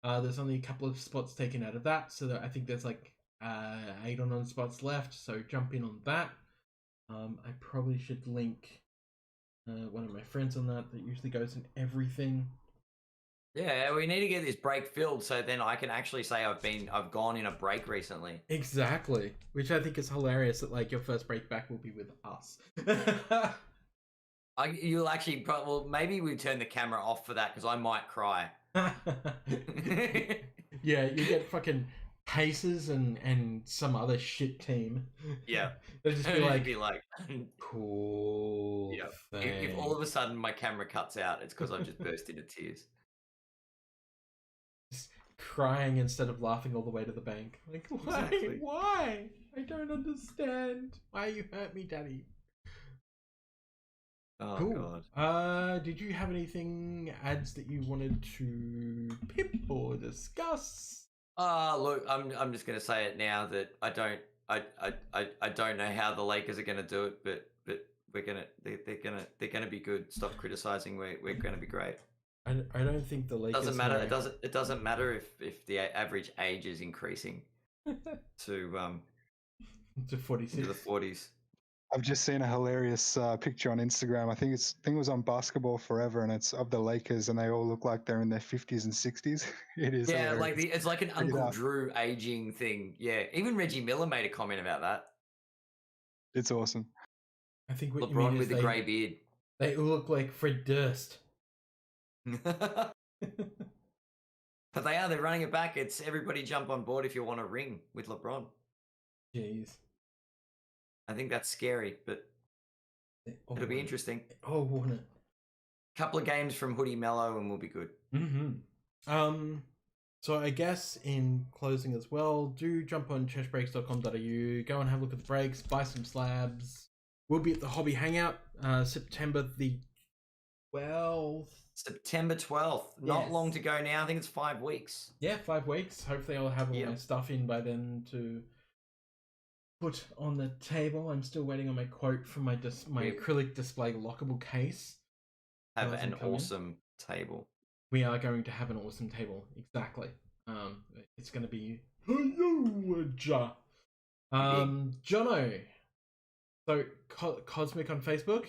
There's only a couple of spots taken out of that, so I think there's like 8 or 9 spots left, so jump in on that. I probably should link one of my friends on that usually goes in everything. Yeah, we need to get this break filled so then I can actually say I've gone in a break recently. Exactly, which I think is hilarious that like your first break back will be with us. You'll actually, well, maybe we turn the camera off for that because I might cry. Yeah, you get fucking Pacers and some other shit team. Yeah, they'll just be like, cool. Yeah. If all of a sudden my camera cuts out, it's because I've just burst into tears. Just crying instead of laughing all the way to the bank. Like, why? Exactly. Why? I don't understand. Why you hurt me, Daddy? Oh, cool. God. Did you have anything ads that you wanted to pip or discuss? Look, I'm just gonna say it now that I don't know how the Lakers are gonna do it, but they're gonna be good. Stop criticizing. We're gonna be great. I don't think the Lakers Doesn't matter. know. It doesn't matter if the average age is increasing to To 46. into the 40s. I've just seen a hilarious picture on Instagram. I think it was on Basketball Forever, and it's of the Lakers, and they all look like they're in their 50s and 60s. It is Yeah, hilarious. like it's like an Check it Uncle out. Drew aging thing. Yeah, even Reggie Miller made a comment about that. It's awesome. I think what you LeBron mean with is the grey beard. they all look like Fred Durst. But they're running it back. It's everybody jump on board if you want a ring with LeBron. Jeez. I think that's scary, but it'll be interesting. Oh, won't it? Couple of games from Hoodie Mello and we'll be good. Mm-hmm. So I guess in closing as well, do jump on chessbreaks.com.au, go and have a look at the breaks, buy some slabs. We'll be at the Hobby Hangout, September the 12th. September 12th. Not Yes. long to go now. I think it's 5 weeks. Yeah, 5 weeks. Hopefully I'll have all Yep. my stuff in by then to put on the table. I'm still waiting on my quote from my acrylic display lockable case. Have Doesn't an come in. awesome table. We are going to have an awesome table. Exactly. It's going to be huge. Johno. So Cosmic on Facebook.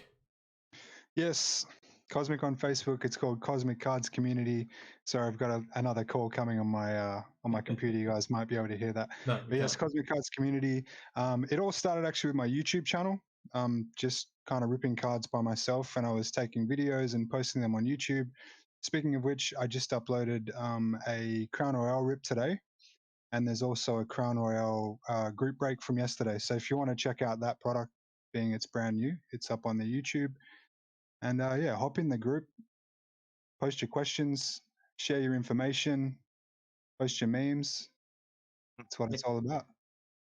Yes, Cosmic on Facebook. It's called Cosmic Cards Community. Sorry, I've got another call coming on my computer. You guys might be able to hear that. No, But yes, Cosmic Cards Community. It all started actually with my YouTube channel. Just kind of ripping cards by myself, and I was taking videos and posting them on YouTube. Speaking of which, I just uploaded a Crown Royale rip today, and there's also a Crown Royale group break from yesterday. So if you want to check out that product, being it's brand new, it's up on the YouTube. And yeah, hop in the group, post your questions, share your information, post your memes. That's what it's all about.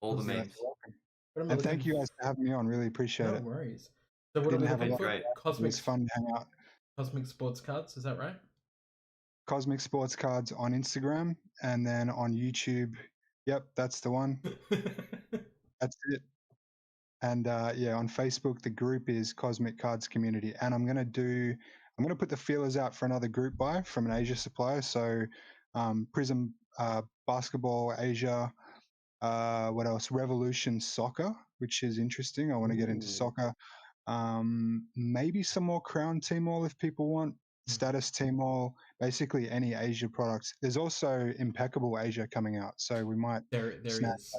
All the Awesome. memes. And thank you guys for having me on. Really appreciate No it. worries. So what Didn't are have we a looking lot. for? Great. It Cosmic, was fun to hang out. Cosmic Sports Cards, is that right? Cosmic Sports Cards on Instagram, and then on YouTube. Yep, that's the one. That's it. And yeah, on Facebook, the group is Cosmic Cards Community. And I'm gonna put the feelers out for another group buy from an Asia supplier. So Prism Basketball Asia. What else? Revolution Soccer, which is interesting. I want to get into Ooh. soccer. Maybe some more Crown Team if people want. Status Team basically any Asia products. There's also Impeccable Asia coming out, so we might There snap is.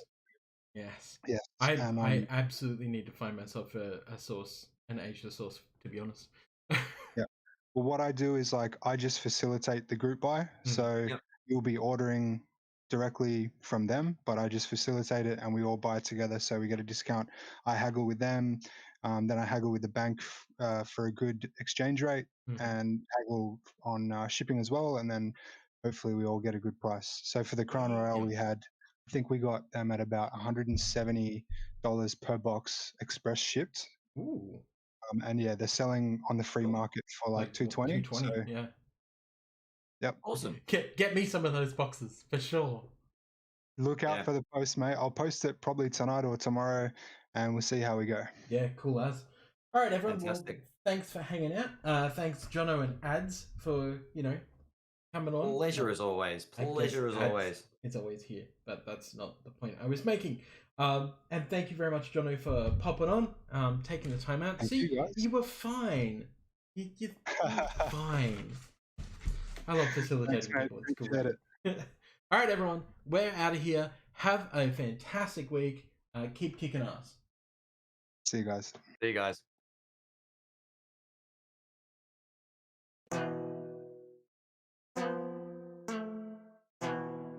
Yes. Yes. I absolutely need to find myself a source, an Asia source, to be honest. Yeah. Well, what I do is I just facilitate the group buy. So Yep. you'll be ordering directly from them, but I just facilitate it and we all buy it together. So we get a discount. I haggle with them. Then I haggle with the bank for a good exchange rate and haggle on shipping as well. And then hopefully we all get a good price. So for the Crown Royale, I think we got them at about $170 per box express shipped. Ooh. And yeah, they're selling on the free market for like 220. 220, yeah. Yep. Awesome. Get me some of those boxes for sure. Look out for the post, mate. I'll post it probably tonight or tomorrow, and we'll see how we go. Yeah, cool as. All right, everyone. Fantastic. Well, thanks for hanging out. Thanks, Johno and Ads, for coming on. Pleasure as always. Pleasure as always. It's always here, but that's not the point I was making. And thank you very much, Johno, for popping on, taking the time out. Thank See, you, guys. you were fine. You're fine. I love facilitating Thanks, people. mate. It's cool. Appreciate it. All right, everyone. We're out of here. Have a fantastic week. Keep kicking ass. See you guys. See you guys.